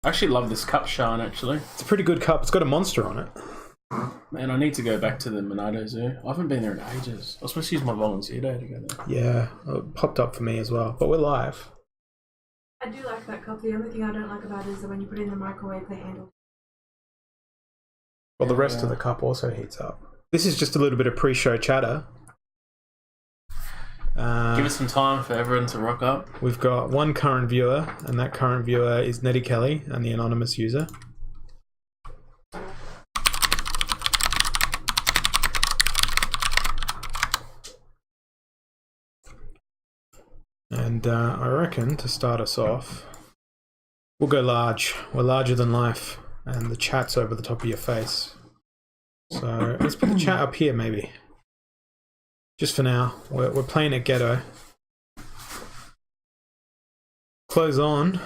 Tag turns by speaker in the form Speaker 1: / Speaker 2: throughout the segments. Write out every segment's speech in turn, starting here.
Speaker 1: I actually love this cup, Sean, actually.
Speaker 2: It's a pretty good cup. It's got a monster on it.
Speaker 1: Man, I need to go back to the Monado Zoo. I haven't been there in ages. I was supposed to use my volunteer day to go there.
Speaker 2: Yeah, it popped up for me as well. But we're live.
Speaker 3: I do like that cup. The only thing I don't like about it is that when you put it in the microwave, they handle.
Speaker 2: Well, the rest of the cup also heats up. This is just a little bit of pre-show chatter.
Speaker 1: Give us some time for everyone to rock up.
Speaker 2: We've got one current viewer, and that current viewer is Nettie Kelly and the anonymous user. And I reckon, to start us off, we'll go large. We're larger than life, and the chat's over the top of your face. So let's put the chat up here, maybe. Just for now. We're playing at Ghetto. Close on.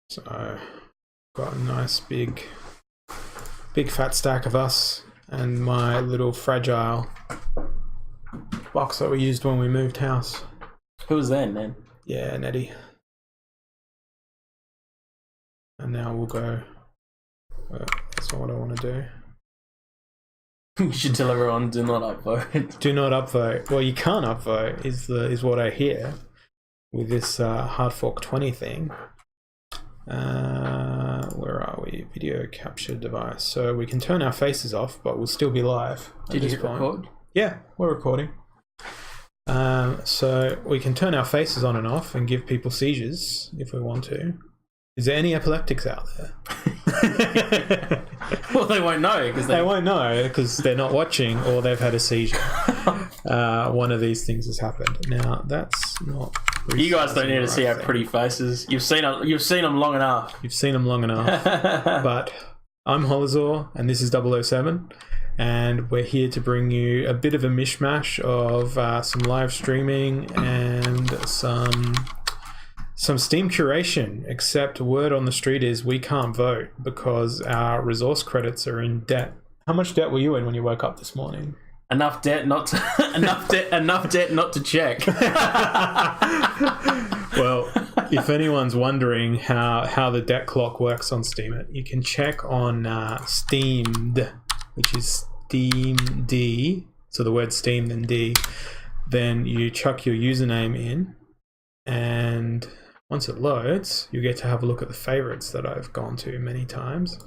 Speaker 2: So, got a nice big fat stack of us and my little fragile box that we used when we moved house.
Speaker 1: Who was that, man?
Speaker 2: Yeah, Nettie. And now we'll go. That's not what I want to do.
Speaker 1: You should tell everyone, do not upvote.
Speaker 2: Do not upvote. Well, you can't upvote, is what I hear with this hard fork 20 thing. Where are we? Video capture device. So we can turn our faces off, but we'll still be live.
Speaker 1: Did you hit record?
Speaker 2: Yeah, we're recording. So we can turn our faces on and off and give people seizures if we want to. Is there any epileptics out there?
Speaker 1: Well, they won't know because
Speaker 2: they won't know because they're not watching or they've had a seizure. One of these things has happened. Now that's not.
Speaker 1: You guys don't need to see our pretty faces. You've seen them long enough.
Speaker 2: You've seen them long enough. But I'm holoz0r and this is 007. And we're here to bring you a bit of a mishmash of some live streaming and some Steem Curation, except word on the street is we can't vote because our resource credits are in debt. How much debt were you in when you woke up this morning?
Speaker 1: Enough debt not to enough debt not to check.
Speaker 2: Well, if anyone's wondering how the debt clock works on Steemit, you can check on Steamed, which is Steam D, so the word Steam then D. Then you chuck your username in, and once it loads, you get to have a look at the favorites that I've gone to many times.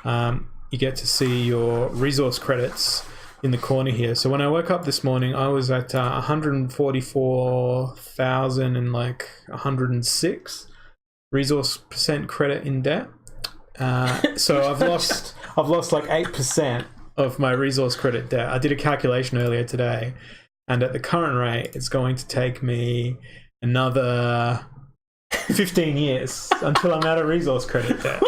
Speaker 2: You get to see your resource credits in the corner here. So when I woke up this morning, I was at 144,000 and like 106 resource percent credit in debt. So I've lost like 8% of my resource credit debt. I did a calculation earlier today, and at the current rate, it's going to take me another 15 years until I'm out of resource credit debt.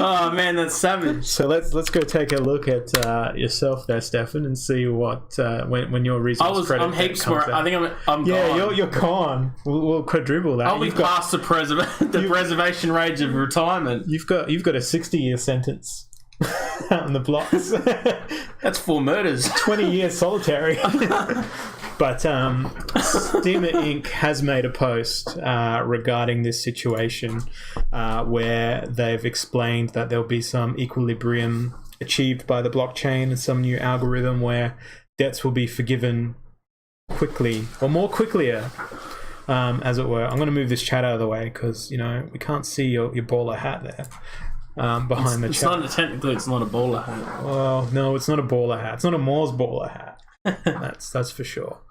Speaker 1: Oh man, that's savage.
Speaker 2: So let's go take a look at yourself there, Stefan, and see what when your resource credit
Speaker 1: I'm heaps
Speaker 2: comes
Speaker 1: more.
Speaker 2: out.
Speaker 1: I think I'm
Speaker 2: yeah,
Speaker 1: gone.
Speaker 2: you're gone. We'll quadruple that.
Speaker 1: I'll be past the preservation range of retirement.
Speaker 2: You've got a 60-year sentence out in the blocks.
Speaker 1: That's 4 murders.
Speaker 2: 20 years solitary. But Steemit Inc. has made a post regarding this situation where they've explained that there'll be some equilibrium achieved by the blockchain and some new algorithm where debts will be forgiven quickly, or more quicklier, as it were. I'm going to move this chat out of the way because, you know, we can't see your baller hat there. Behind the chat.
Speaker 1: Technically, it's not a baller hat.
Speaker 2: Well, no, it's not a baller hat. It's not a Moore's baller hat. That's for sure.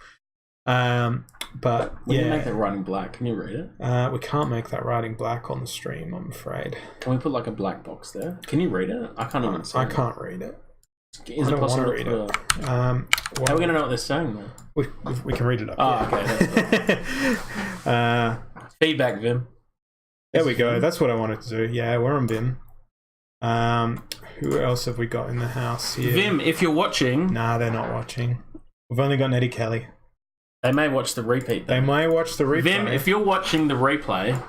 Speaker 2: But
Speaker 1: We
Speaker 2: yeah,
Speaker 1: can make that writing black. Can you read it?
Speaker 2: We can't make that writing black on the stream, I'm afraid.
Speaker 1: Can we put like a black box there? Can you read it? I can't even see
Speaker 2: I
Speaker 1: it.
Speaker 2: can't read it.
Speaker 1: Is it possible to read it? How are we going to know what they're saying though?
Speaker 2: We can read it up.
Speaker 1: Oh, okay. That's cool. Feedback, Vim.
Speaker 2: There we go. That's what I wanted to do. Yeah, we're on Vim. Who else have we got in the house here?
Speaker 1: Vim, if you're watching...
Speaker 2: Nah, they're not watching. We've only got Nettie Kelly.
Speaker 1: They may watch the repeat, though.
Speaker 2: They may watch the replay.
Speaker 1: Vim, if you're watching the replay,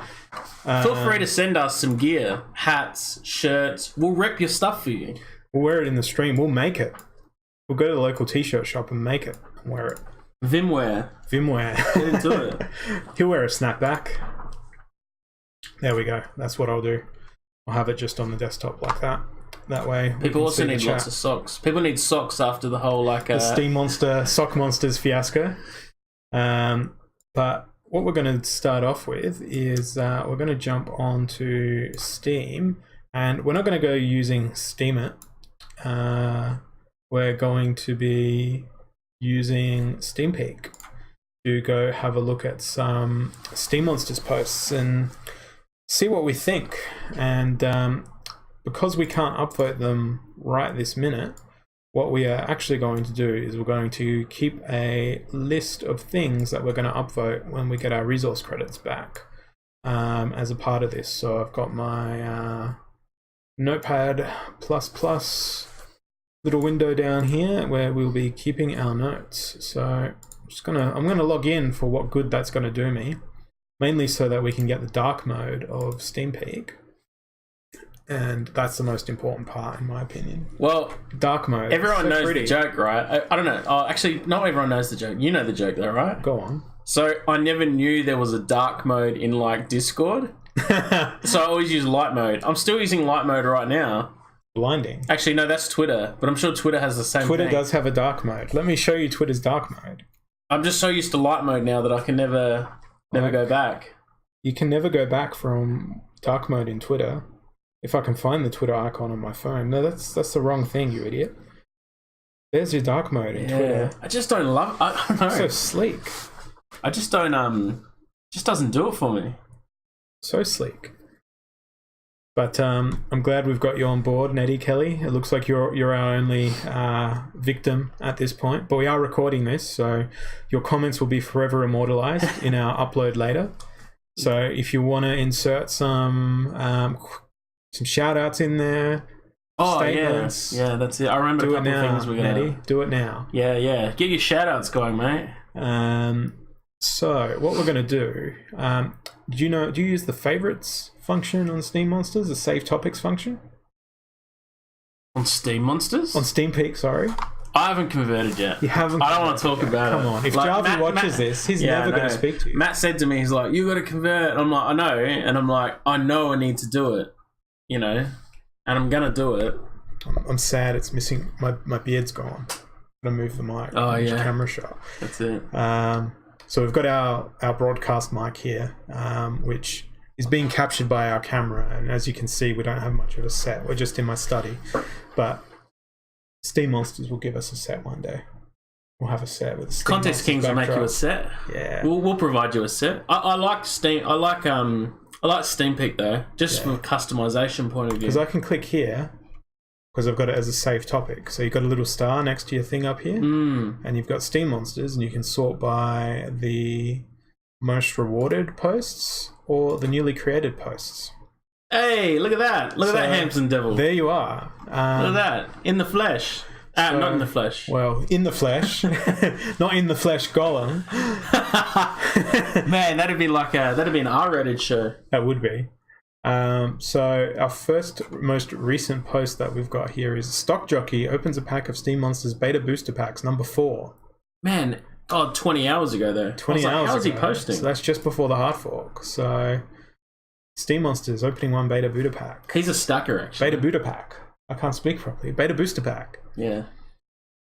Speaker 1: feel free to send us some gear. Hats, shirts. We'll rep your stuff for you.
Speaker 2: We'll wear it in the stream. We'll make it. We'll go to the local t-shirt shop and make it and wear it.
Speaker 1: Vimwear.
Speaker 2: Get
Speaker 1: into it.
Speaker 2: He'll wear a snapback. There we go. That's what I'll do. I'll have it just on the desktop like that. That way.
Speaker 1: People also need lots of socks. People need socks after the whole
Speaker 2: the Steem Monster Sock Monsters fiasco. But what we're going to start off with is we're going to jump onto Steam, and we're not going to go using Steemit. We're going to be using SteamPeak to go have a look at some Steem Monsters posts and see what we think. And because we can't upvote them right this minute, what we are actually going to do is we're going to keep a list of things that we're going to upvote when we get our resource credits back as a part of this. So I've got my Notepad++ little window down here where we'll be keeping our notes. So I'm gonna log in for what good that's going to do me, mainly so that we can get the dark mode of SteamPeak. And that's the most important part, in my opinion.
Speaker 1: Well,
Speaker 2: dark mode.
Speaker 1: Everyone knows the joke, right? I don't know. Oh, actually, not everyone knows the joke. You know the joke, though, right?
Speaker 2: Go on.
Speaker 1: So I never knew there was a dark mode in like Discord. So I always use light mode. I'm still using light mode right now.
Speaker 2: Blinding.
Speaker 1: Actually, no, that's Twitter. But I'm sure Twitter has the same
Speaker 2: Twitter
Speaker 1: thing.
Speaker 2: does have a dark mode. Let me show you Twitter's dark mode.
Speaker 1: I'm just so used to light mode now that I can never go back.
Speaker 2: You can never go back from dark mode in Twitter. If I can find the Twitter icon on my phone. No, that's the wrong thing, you idiot. There's your dark mode in Twitter.
Speaker 1: I just don't love it. I don't know.
Speaker 2: So sleek.
Speaker 1: I just don't, just doesn't do it for me.
Speaker 2: So sleek. But I'm glad we've got you on board, Nettie Kelly. It looks like you're our only victim at this point. But we are recording this, so your comments will be forever immortalized in our upload later. So if you want to insert some shout outs in there.
Speaker 1: Oh, statements. Yeah, that's it. I remember a couple of things we're going to
Speaker 2: do it now.
Speaker 1: Yeah. Get your shout outs going, mate.
Speaker 2: So what we're going to do, do you use the favorites function on Steem Monsters, the save topics function?
Speaker 1: On Steem Monsters?
Speaker 2: On SteamPeak, sorry.
Speaker 1: I haven't converted yet.
Speaker 2: You haven't?
Speaker 1: I don't want to talk about it.
Speaker 2: Come on. If Jarvie watches this, he's never going to speak to you.
Speaker 1: Matt said to me, he's like, you got to convert. I'm like, I know. And I'm like, I know I need to do it. You know, and I'm gonna do it.
Speaker 2: I'm sad it's missing. My beard's gone. I'm gonna move the mic.
Speaker 1: Oh yeah,
Speaker 2: camera shot.
Speaker 1: That's it.
Speaker 2: So we've got our broadcast mic here, which is being captured by our camera, and as you can see, we don't have much of a set. We're just in my study, but Steem Monsters will give us a set one day. We'll have a set with Steem
Speaker 1: Context Kings will make you a set.
Speaker 2: Yeah,
Speaker 1: we'll provide you a set. I like Steam. I like SteamPeak though, just from a customization point of view.
Speaker 2: Because I can click here, because I've got it as a save topic. So you've got a little star next to your thing up here, and you've got Steem Monsters, and you can sort by the most rewarded posts or the newly created posts.
Speaker 1: Hey, look at that! Look at that Hampson Devil.
Speaker 2: There you are.
Speaker 1: Look at that, in the flesh. Not in the flesh.
Speaker 2: Well, in the flesh, not in the flesh, Gollum.
Speaker 1: Man, that'd be an R-rated show.
Speaker 2: That would be. So our most recent post that we've got here is Stock Jockey opens a pack of Steem Monsters beta booster packs, number 4.
Speaker 1: Man, 20 hours ago though.
Speaker 2: 20 hours
Speaker 1: How's
Speaker 2: ago.
Speaker 1: He posting?
Speaker 2: So that's just before the hard fork. So Steem Monsters opening one beta booster pack.
Speaker 1: He's a stacker actually.
Speaker 2: Beta booster pack. I can't speak properly. Beta booster pack.
Speaker 1: Yeah.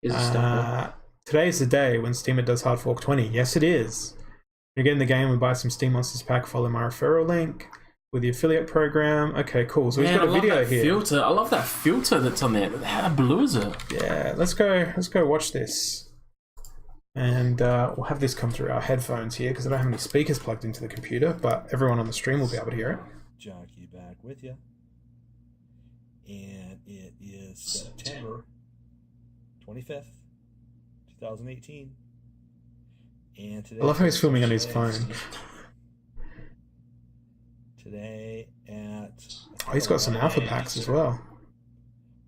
Speaker 1: He's a stacker.
Speaker 2: Today is the day when Steemit does hard fork 20. Yes, it is. You get in the game and buy some Steem Monsters pack. Follow my referral link with the affiliate program. Okay, cool. So we've got a video here.
Speaker 1: Filter. I love that filter that's on there. How blue is it?
Speaker 2: Yeah, let's go watch this. And we'll have this come through our headphones here because I don't have any speakers plugged into the computer, but everyone on the stream will be able to hear it.
Speaker 4: Jockey back with you. And it is September 25th, 2018. And today,
Speaker 2: I love how he's filming on his phone.
Speaker 4: Today at...
Speaker 2: Oh, he's got some alpha packs as well.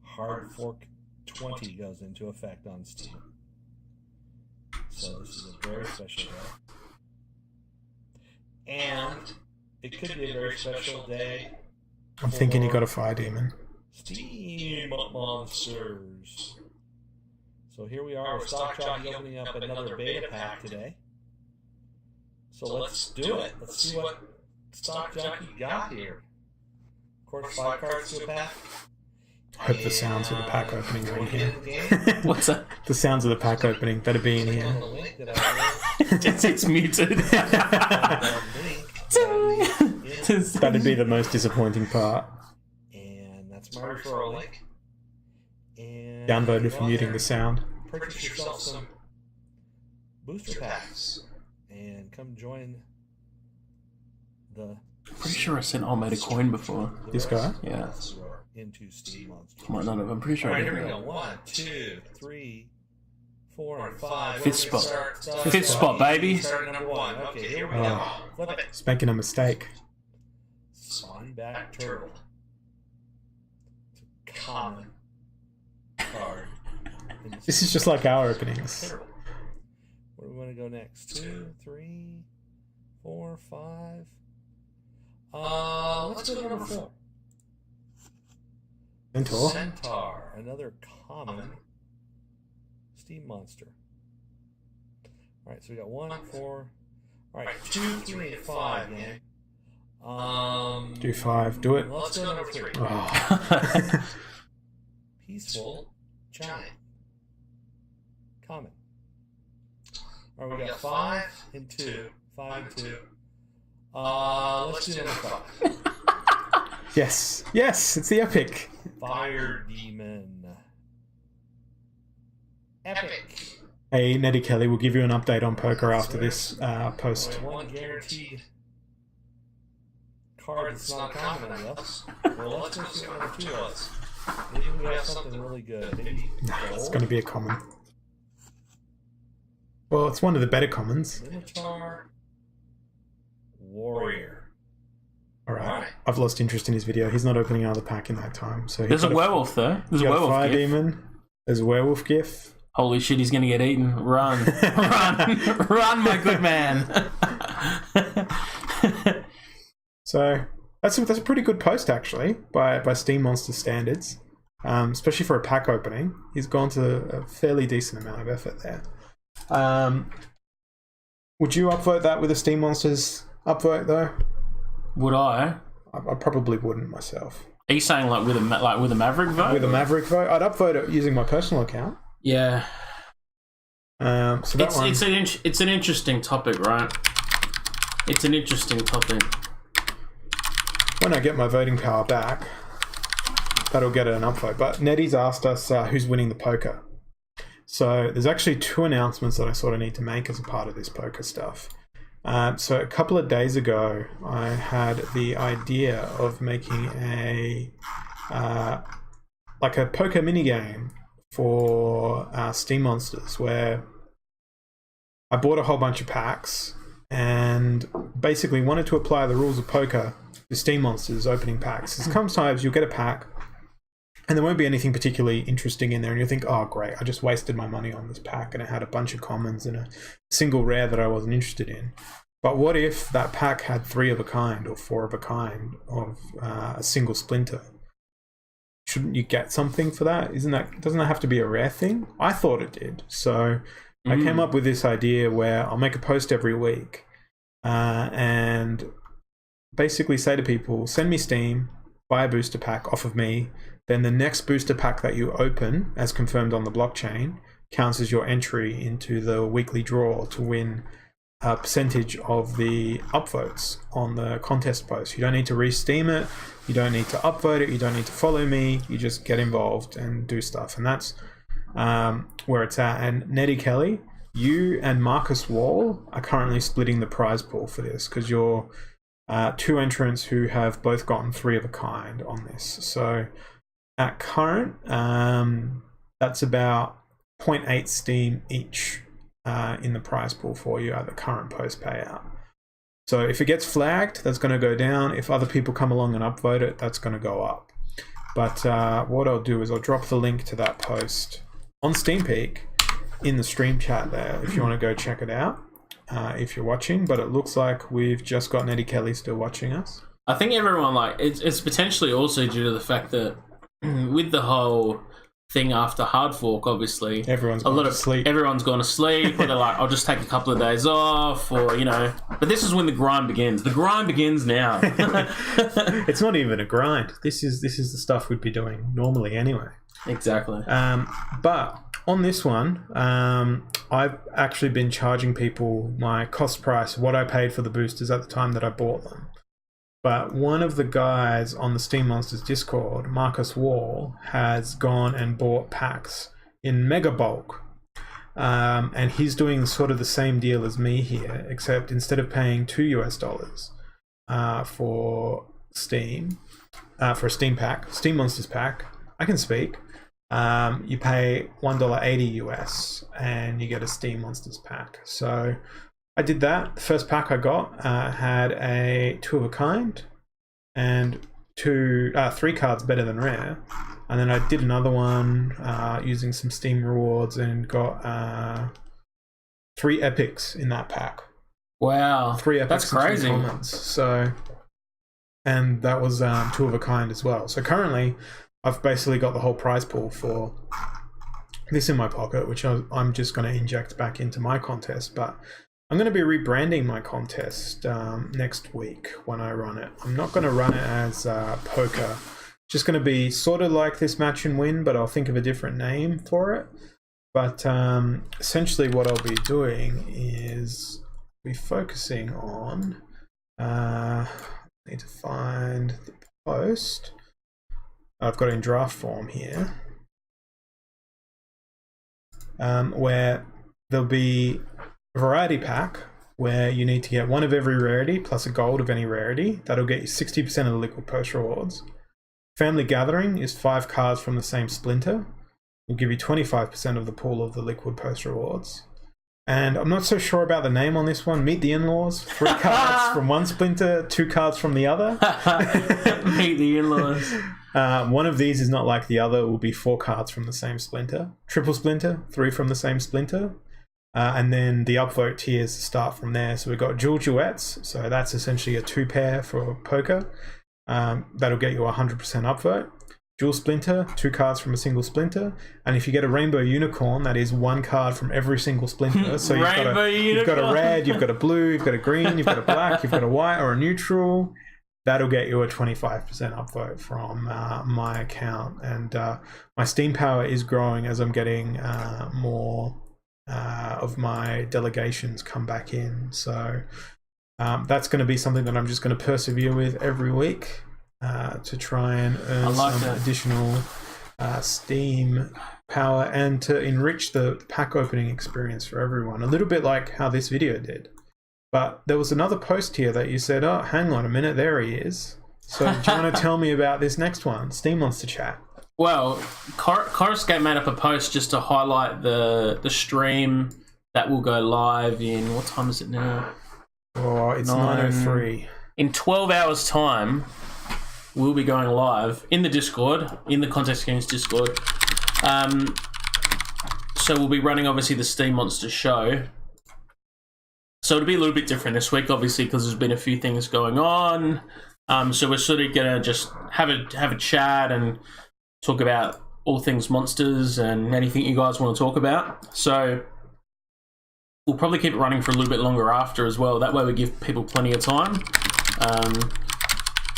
Speaker 4: Hard Fork 20 goes into effect on Steam. So this is a very special day. And it could be a very special day.
Speaker 2: I'm thinking you got a fire demon.
Speaker 4: Steem Monsters. So here we are with Stock Jockey opening up another beta pack today. So let's do it. Let's see what Stock Jockey got here. Of course, 5 cards to a pack.
Speaker 2: I hope the sounds of the pack opening are in here.
Speaker 1: What's that?
Speaker 2: The sounds of the pack opening better be in here.
Speaker 1: It's muted.
Speaker 2: That'd be the most disappointing part.
Speaker 4: And that's my referral link. And
Speaker 2: Downvoted for muting the sound.
Speaker 4: purchase yourself some booster packs and come join the.
Speaker 1: Pretty sure I sent Ahmed a coin before.
Speaker 2: This guy?
Speaker 1: Yeah.
Speaker 4: Into Steem Monsters.
Speaker 1: Might not have. I'm pretty sure
Speaker 4: All
Speaker 1: I
Speaker 4: right,
Speaker 1: did.
Speaker 4: here we go. 1, 2, 3, 4, and 5.
Speaker 1: Fifth spot. Fifth spot, baby.
Speaker 4: Start number 1. Okay, here we go. Flip it.
Speaker 2: It's making a mistake.
Speaker 4: Swanback Turtle. It's a common card.
Speaker 2: This is just like our openings.
Speaker 4: Where do we want to go next? 2, 3, 4, 5. Let's go to number 4.
Speaker 2: Centaur.
Speaker 4: Centaur, another common Steem Monster. Alright, so we got 1, 4. Alright, 2, 3, and 5, gang.
Speaker 2: Do 5. Do it.
Speaker 4: Let's go number 3.
Speaker 2: Oh.
Speaker 4: Peaceful Giant. Common. Alright, we got 5 and 2. 5 and 2. Let's do number 5.
Speaker 2: Yes. Yes, it's the epic.
Speaker 4: Fire Demon. Epic.
Speaker 2: Hey, Nettie Kelly, we'll give you an update on poker after this post.
Speaker 4: One guaranteed card that's not common, I guess. Well, let's go see what number 2 was. Maybe we have something really good. Maybe
Speaker 2: It's going to be a common. Well, it's one of the better commons.
Speaker 4: Minotaur Warrior.
Speaker 2: Alright. I've lost interest in his video. He's not opening another pack in that time. So
Speaker 1: There's a werewolf though. There's a werewolf
Speaker 2: fire
Speaker 1: gif.
Speaker 2: demon. There's a werewolf gif.
Speaker 1: Holy shit, he's gonna get eaten. Run. Run. Run, my good man.
Speaker 2: So that's a pretty good post actually by Steem Monsters standards, especially for a pack opening. He's gone to a fairly decent amount of effort there. Would you upvote that with a Steem Monsters upvote though?
Speaker 1: Would I?
Speaker 2: I probably wouldn't myself.
Speaker 1: Are you saying like with a Maverick vote?
Speaker 2: With a Maverick vote, I'd upvote it using my personal account.
Speaker 1: Yeah.
Speaker 2: So that one,
Speaker 1: it's an interesting topic, right? It's an interesting topic.
Speaker 2: when I get my voting power back, that'll get an upvote. But Nettie's asked us who's winning the poker. So there's actually 2 announcements that I sort of need to make as a part of this poker stuff. So a couple of days ago, I had the idea of making a like a poker minigame for Steem Monsters, where I bought a whole bunch of packs and basically wanted to apply the rules of poker to Steem Monsters opening packs. Sometimes you'll get a pack and there won't be anything particularly interesting in there, and you'll think, oh great, I just wasted my money on this pack and it had a bunch of commons and a single rare that I wasn't interested in. But what if that pack had 3 of a kind or 4 of a kind of a single splinter? Shouldn't you get something for that? Doesn't that have to be a rare thing? I thought it did. So I came up with this idea where I'll make a post every week and basically say to people, send me Steam, buy a booster pack off of me. Then the next booster pack that you open, as confirmed on the blockchain, counts as your entry into the weekly draw to win a percentage of the upvotes on the contest post. You don't need to re-steam it, you don't need to upvote it, you don't need to follow me, you just get involved and do stuff. And that's where it's at. And Nettie Kelly, you and Marcus Wall are currently splitting the prize pool for this, because you're 2 entrants who have both gotten 3 of a kind on this. So at current, that's about 0.8 Steam each in the prize pool for you at the current post payout. So if it gets flagged, that's going to go down. If other people come along and upvote it, that's going to go up. But what I'll do is I'll drop the link to that post on Steam Peak, in the stream chat there if you want to go check it out if you're watching. But it looks like we've just got Eddie Kelly still watching us.
Speaker 1: I think everyone, like, it's potentially also due to the fact that with the whole thing after hard fork, obviously
Speaker 2: Everyone's gone to sleep.
Speaker 1: Everyone's gone to sleep, or they're like, I'll just take a couple of days off, or, you know. But this is when the grind begins. The grind begins now.
Speaker 2: It's not even a grind. This is the stuff we'd be doing normally anyway.
Speaker 1: Exactly.
Speaker 2: But on this one, I've actually been charging people my cost price, what I paid for the boosters at the time that I bought them. But one of the guys on the Steem Monsters Discord, Marcus Wall, has gone and bought packs in mega bulk. And he's doing sort of the same deal as me here, except instead of paying $2 for Steam, for a Steam pack, Steem Monsters pack, I can speak. You pay $1.80 US and you get a Steem Monsters pack. So I did that. The first pack I got had a 2 of a kind and 3 cards better than rare. And then I did another one using some Steam rewards and got 3 epics in that pack.
Speaker 1: Wow.
Speaker 2: 3 epics.
Speaker 1: That's crazy.
Speaker 2: And 2 commons. So, and that was 2 of a kind as well. So currently I've basically got the whole prize pool for this in my pocket, which I'm just going to inject back into my contest. But I'm going to be rebranding my contest next week when I run it. I'm not going to run it as poker. Just going to be sort of like this match and win, but I'll think of a different name for it. But essentially what I'll be doing is be focusing on... need to find the post. I've got it in draft form here. Where there'll be a variety pack where you need to get 1 of every rarity plus a gold of any rarity. That'll get you 60% of the liquid post rewards. Family Gathering is 5 cards from the same splinter. Will give you 25% of the pool of the liquid post rewards. And I'm not so sure about the name on this one. Meet the In-Laws. 3 cards from one splinter, 2 cards from the other.
Speaker 1: Meet the In-Laws.
Speaker 2: One of these is not like the other. It will be 4 cards from the same splinter. Triple splinter, 3 from the same splinter. And then the upvote tiers start from there. So we've got dual duets. So that's essentially a 2 pair for poker. That'll get you 100% upvote. Dual splinter, 2 cards from a single splinter. And if you get a rainbow unicorn, that is 1 card from every single splinter. So you've got a red, you've got a blue, you've got a green, you've got a black, you've got a white or a neutral. That'll get you a 25% upvote from my account. And my Steam power is growing as I'm getting more of my delegations come back in. So that's going to be something that I'm just going to persevere with every week to try and earn some additional Steam power and to enrich the pack opening experience for everyone. A little bit like how this video did. But there was another post here that you said, oh, hang on a minute, there he is. So do you want to tell me about this next one, Steem Monster Chat?
Speaker 1: Well, Coruscate made up a post just to highlight the stream that will go live in, what time is it now?
Speaker 2: Oh, it's 9:03.
Speaker 1: In 12 hours' time, we'll be going live in the Discord, in the Context Games Discord. So we'll be running, obviously, the Steem Monsters show. So it'll be a little bit different this week, obviously, because there's been a few things going on. So we're sort of gonna just have a chat and talk about all things monsters and anything you guys want to talk about. So we'll probably keep it running for a little bit longer after as well. That way we give people plenty of time.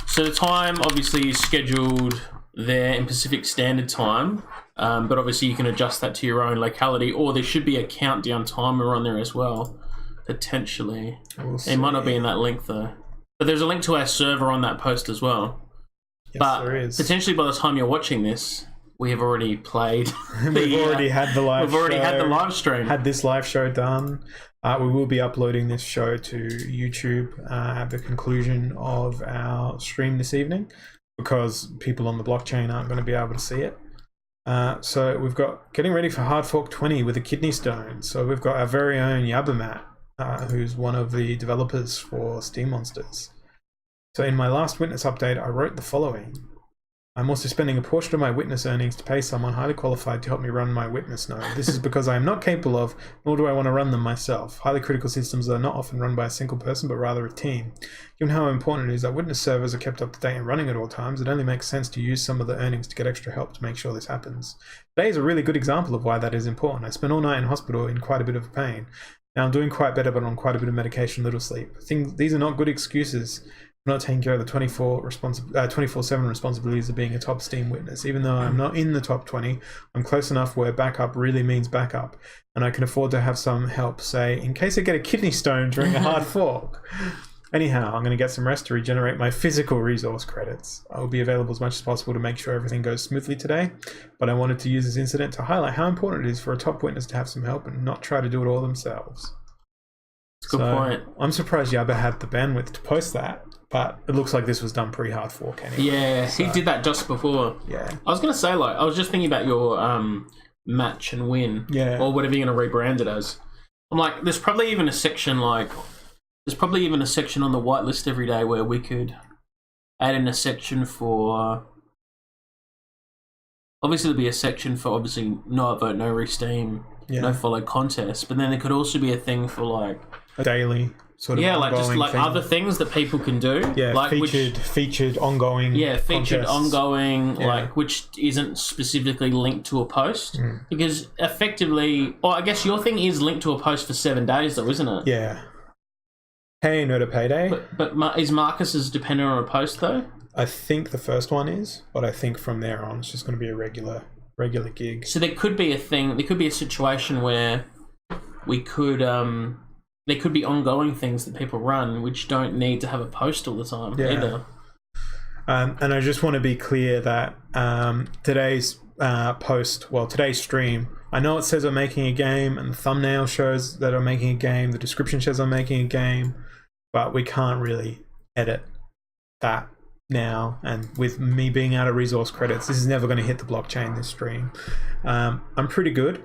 Speaker 1: So the time obviously is scheduled there in Pacific Standard Time, but obviously you can adjust that to your own locality, or there should be a countdown timer on there as well. Potentially. It might not be in that link though. But there's a link to our server on that post as well.
Speaker 2: Yes,
Speaker 1: but
Speaker 2: there is.
Speaker 1: Potentially by the time you're watching this, we have already played.
Speaker 2: We've already had the live show.
Speaker 1: We've already had the live stream.
Speaker 2: Had this live show done. We will be uploading this show to YouTube at the conclusion of our stream this evening because people on the blockchain aren't going to be able to see it. So we've got getting ready for Hard Fork 20 with a kidney stone. So we've got our very own Yabamat, who's one of the developers for Steem Monsters. So in my last witness update, I wrote the following. I'm also spending a portion of my witness earnings to pay someone highly qualified to help me run my witness node. This is because I am not capable of, nor do I want to run them myself. Highly critical systems are not often run by a single person, but rather a team. Given how important it is that witness servers are kept up to date and running at all times, it only makes sense to use some of the earnings to get extra help to make sure this happens. Today is a really good example of why that is important. I spent all night in hospital in quite a bit of pain. Now I'm doing quite better, but on quite a bit of medication, little sleep. These are not good excuses. I'm not taking care of the 24/7 responsibilities of being a top Steam witness. Even though I'm not in the top 20, I'm close enough where backup really means backup, and I can afford to have some help, say, in case I get a kidney stone during a hard fork. Anyhow, I'm going to get some rest to regenerate my physical resource credits. I will be available as much as possible to make sure everything goes smoothly today, but I wanted to use this incident to highlight how important it is for a top witness to have some help and not try to do it all themselves.
Speaker 1: Good point.
Speaker 2: I'm surprised Yabba had the bandwidth to post that, but it looks like this was done pre-hard fork anyway.
Speaker 1: Yeah, so. He did that just before.
Speaker 2: Yeah.
Speaker 1: I was going to say, like, I was just thinking about your match and win.
Speaker 2: Yeah.
Speaker 1: Or whatever you're going to rebrand it as. I'm like, there's probably even a section, on the whitelist every day where we could add in a section for... Obviously, there'll be a section for, obviously, no upvote, no re-steam, no follow contest, but then there could also be a thing for, like...
Speaker 2: A daily sort of
Speaker 1: like just like
Speaker 2: thing.
Speaker 1: other things that people can do.
Speaker 2: Yeah,
Speaker 1: like
Speaker 2: featured ongoing.
Speaker 1: Yeah, featured
Speaker 2: contests.
Speaker 1: Ongoing, like which isn't specifically linked to a post. Because effectively, I guess your thing is linked to a post for 7 days though, isn't it?
Speaker 2: Yeah. Pay no to payday.
Speaker 1: But is Marcus's dependent on a post though?
Speaker 2: I think the first one is, but I think from there on it's just going to be a regular gig.
Speaker 1: So there could be a thing. There could be a situation where we could there could be ongoing things that people run which don't need to have a post all the time either.
Speaker 2: And I just want to be clear that today's today's stream, I know it says I'm making a game and the thumbnail shows that I'm making a game, the description shows I'm making a game, but we can't really edit that now. And with me being out of resource credits, this is never going to hit the blockchain, this stream. I'm pretty good.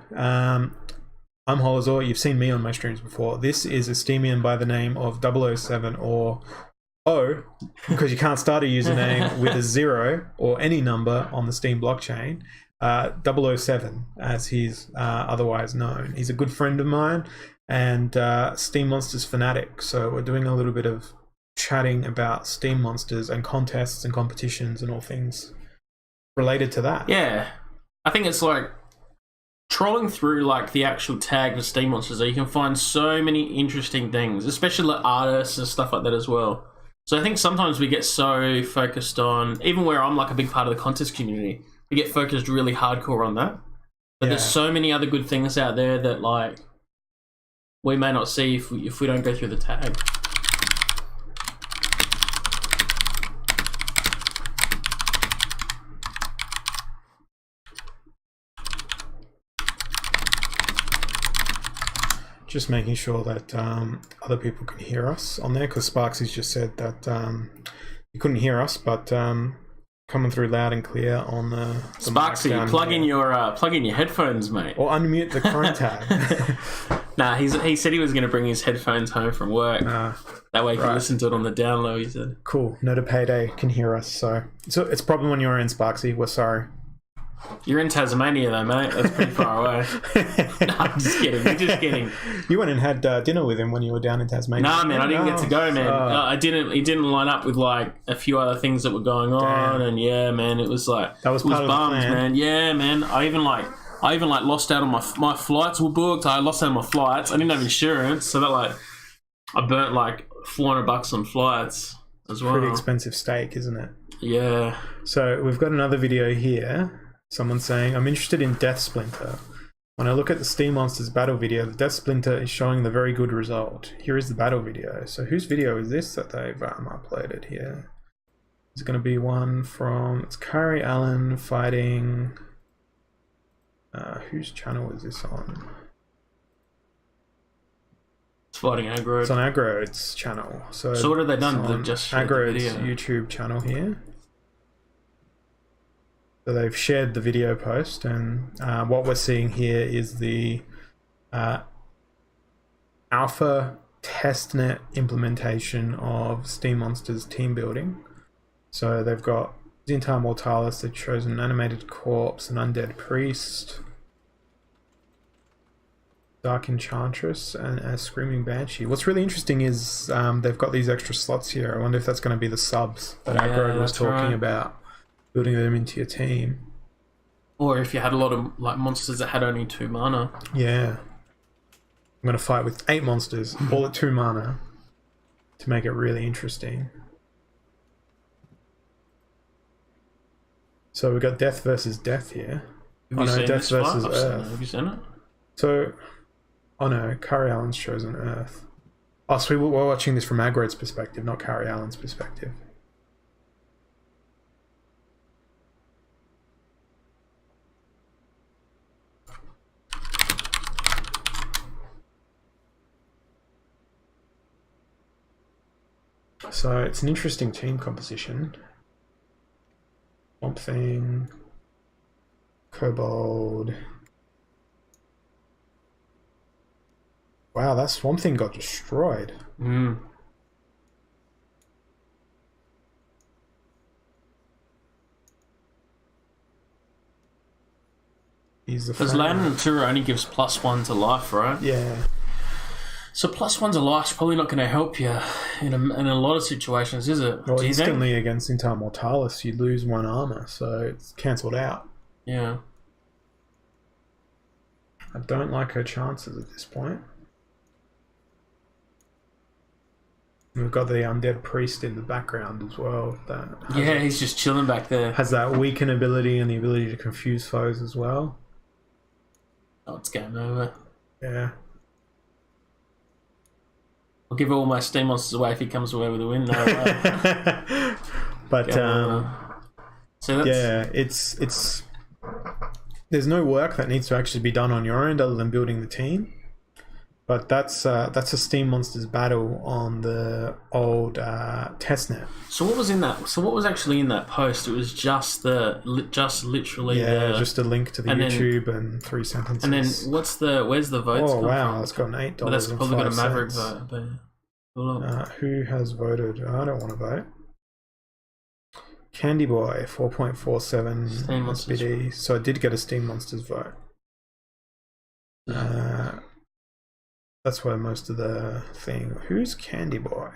Speaker 2: I'm holoz0r. You've seen me on my streams before. This is a Steemian by the name of 007 or O, because you can't start a username with a 0 or any number on the Steem blockchain. 007, as he's otherwise known. He's a good friend of mine and Steem Monsters fanatic. So we're doing a little bit of chatting about Steem Monsters and contests and competitions and all things related to that.
Speaker 1: Yeah. I think it's like trolling through like the actual tag for Steem Monsters, you can find so many interesting things, especially like artists and stuff like that as well. So I think sometimes we get so focused on, even where I'm like a big part of the contest community, we get focused really hardcore on that. But there's so many other good things out there that like we may not see if we don't go through the tag.
Speaker 2: Just making sure that other people can hear us on there, because Sparksy's just said that you couldn't hear us, but coming through loud and clear on the
Speaker 1: Sparksy, plug in your headphones, mate,
Speaker 2: or unmute the Chrome tab.
Speaker 1: Nah, he said he was going to bring his headphones home from work. That way he can listen to it on the down low. He said, "Cool,
Speaker 2: no to payday can hear us." So it's a problem on your end, Sparksy. We're sorry.
Speaker 1: You're in Tasmania though, mate. That's pretty far away. No, I'm just kidding. I'm just kidding.
Speaker 2: You went and had dinner with him when you were down in Tasmania.
Speaker 1: Nah, man, I didn't get to go, man. I didn't. He didn't line up with like a few other things that were going on, and yeah, man, it was like
Speaker 2: that was part of
Speaker 1: bums,
Speaker 2: the plan.
Speaker 1: Man. Yeah, man. I even lost out on my flights were booked. I lost out on my flights. I didn't have insurance, so that like I burnt like $400 on flights as well.
Speaker 2: Pretty expensive steak, isn't it?
Speaker 1: Yeah.
Speaker 2: So we've got another video here. Someone saying, I'm interested in Death Splinter. When I look at the Steem Monsters battle video, the Death Splinter is showing the very good result. Here is the battle video. So whose video is this that they've uploaded here? It's going to be one from, it's Kari Allen fighting, whose channel is this on?
Speaker 1: It's fighting Aggro.
Speaker 2: It's on Aggro's channel. So
Speaker 1: what have they done? They've just shared
Speaker 2: Aggro's
Speaker 1: the video.
Speaker 2: YouTube channel here. So they've shared the video post, and what we're seeing here is the alpha testnet implementation of Steem Monsters team building. So they've got Zintar Mortalis, they chose an animated corpse, an undead priest, Dark Enchantress, and a Screaming Banshee. What's really interesting is they've got these extra slots here. I wonder if that's going to be the subs that Aggro was talking about, building them into your team.
Speaker 1: Or if you had a lot of like monsters that had only 2 mana.
Speaker 2: Yeah. I'm going to fight with 8 monsters, all at 2 mana, to make it really interesting. So we've got Death versus Death here.
Speaker 1: Have you seen
Speaker 2: Death
Speaker 1: this fight?
Speaker 2: versus
Speaker 1: I've seen
Speaker 2: Earth.
Speaker 1: it. Have you seen it?
Speaker 2: So, oh no, Kari Allen's chosen Earth. Oh, so we're watching this from Aggro's perspective, not Kari Allen's perspective. So it's an interesting team composition. Swamp Thing, Kobold. Wow, that Swamp Thing got destroyed.
Speaker 1: Because Land and Natura only gives +1 to life, right?
Speaker 2: Yeah.
Speaker 1: So +1 to life's probably not going to help you in a lot of situations, is it?
Speaker 2: Well, instantly against Zintar Mortalis, you lose 1 armor, so it's cancelled out.
Speaker 1: Yeah.
Speaker 2: I don't like her chances at this point. We've got the Undead Priest in the background as well.
Speaker 1: He's just chilling back there.
Speaker 2: Has that weaken ability and the ability to confuse foes as well.
Speaker 1: Oh, it's game over.
Speaker 2: Yeah.
Speaker 1: I'll give all my Steam Monsters away if he comes away with a win. No,
Speaker 2: but
Speaker 1: so
Speaker 2: yeah, it's there's no work that needs to actually be done on your end other than building the team. But that's a Steem Monsters battle on the old testnet.
Speaker 1: So what was in that? So what was actually in that post? It was just literally
Speaker 2: just a link to the YouTube and 3 sentences.
Speaker 1: And then where's the votes?
Speaker 2: Oh wow, it's got an $8.
Speaker 1: But that's probably got a Maverick vote. But
Speaker 2: who has voted? I don't want to vote. Candy Boy 4.47 SPD. So I did get a Steem Monsters vote. That's where most of the thing. Who's Candy Boy?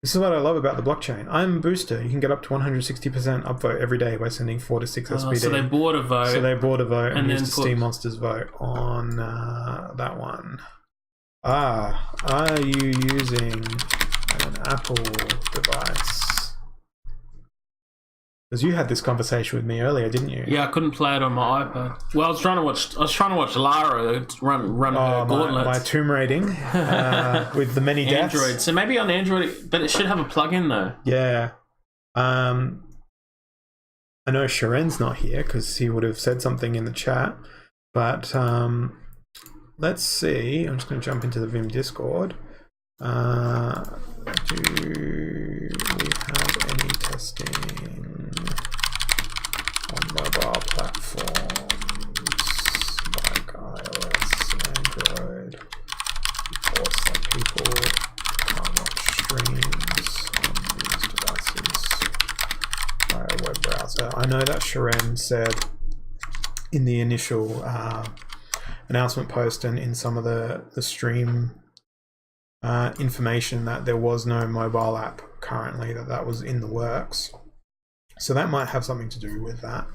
Speaker 2: This is what I love about the blockchain. I'm Booster. You can get up to 160% upvote every day by sending 4 to 6 SPD.
Speaker 1: So they bought a vote.
Speaker 2: And used the Steem Monsters vote on that one. Are you using an Apple device? Because you had this conversation with me earlier, didn't you?
Speaker 1: Yeah, I couldn't play it on my iPad. Well, I was trying to watch Lara run her gauntlets.
Speaker 2: My tomb raiding with the many deaths.
Speaker 1: Android. So maybe on Android, but it should have a plugin though.
Speaker 2: Yeah. I know Sharen's not here because he would have said something in the chat. But let's see. I'm just going to jump into the Vim Discord. Do we have any testing on mobile platforms like iOS, Android, reports that people can't watch streams on these devices via a web browser? I know that Sharen said in the initial announcement post and in some of the stream information that there was no mobile app currently, that was in the works. So that might have something to do with that.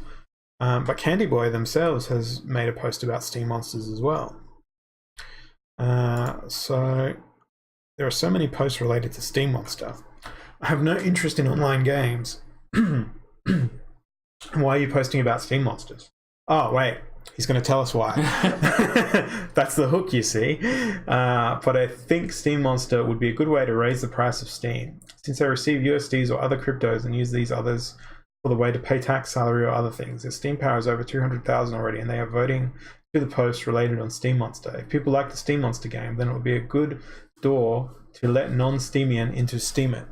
Speaker 2: But Candy Boy themselves has made a post about Steem Monsters as well. So there are so many posts related to Steem Monster. I have no interest in online games. Why are you posting about Steem Monsters? Oh, wait. He's going to tell us why. That's the hook, you see. But I think Steem Monster would be a good way to raise the price of Steam. Since they receive USDs or other cryptos and use these others for the way to pay tax, salary, or other things. Their Steam power is over 200,000 already, and they are voting to the post related on Steem Monster. If people like the Steem Monster game, then it would be a good door to let non-Steemian into Steam it.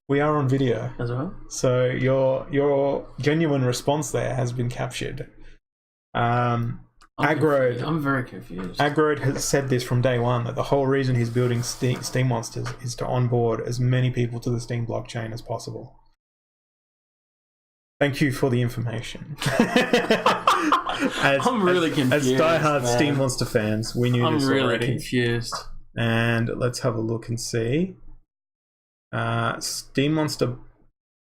Speaker 2: We are on video
Speaker 1: as well.
Speaker 2: So your genuine response there has been captured.
Speaker 1: I I'm very confused.
Speaker 2: Aggro has said this from day one, that the whole reason he's building Steem Monsters is to onboard as many people to the Steem blockchain as possible. Thank you for the information.
Speaker 1: I'm really confused.
Speaker 2: As diehard Steem Monster fans, we knew this already.
Speaker 1: I'm really confused.
Speaker 2: And let's have a look and see. Steem Monster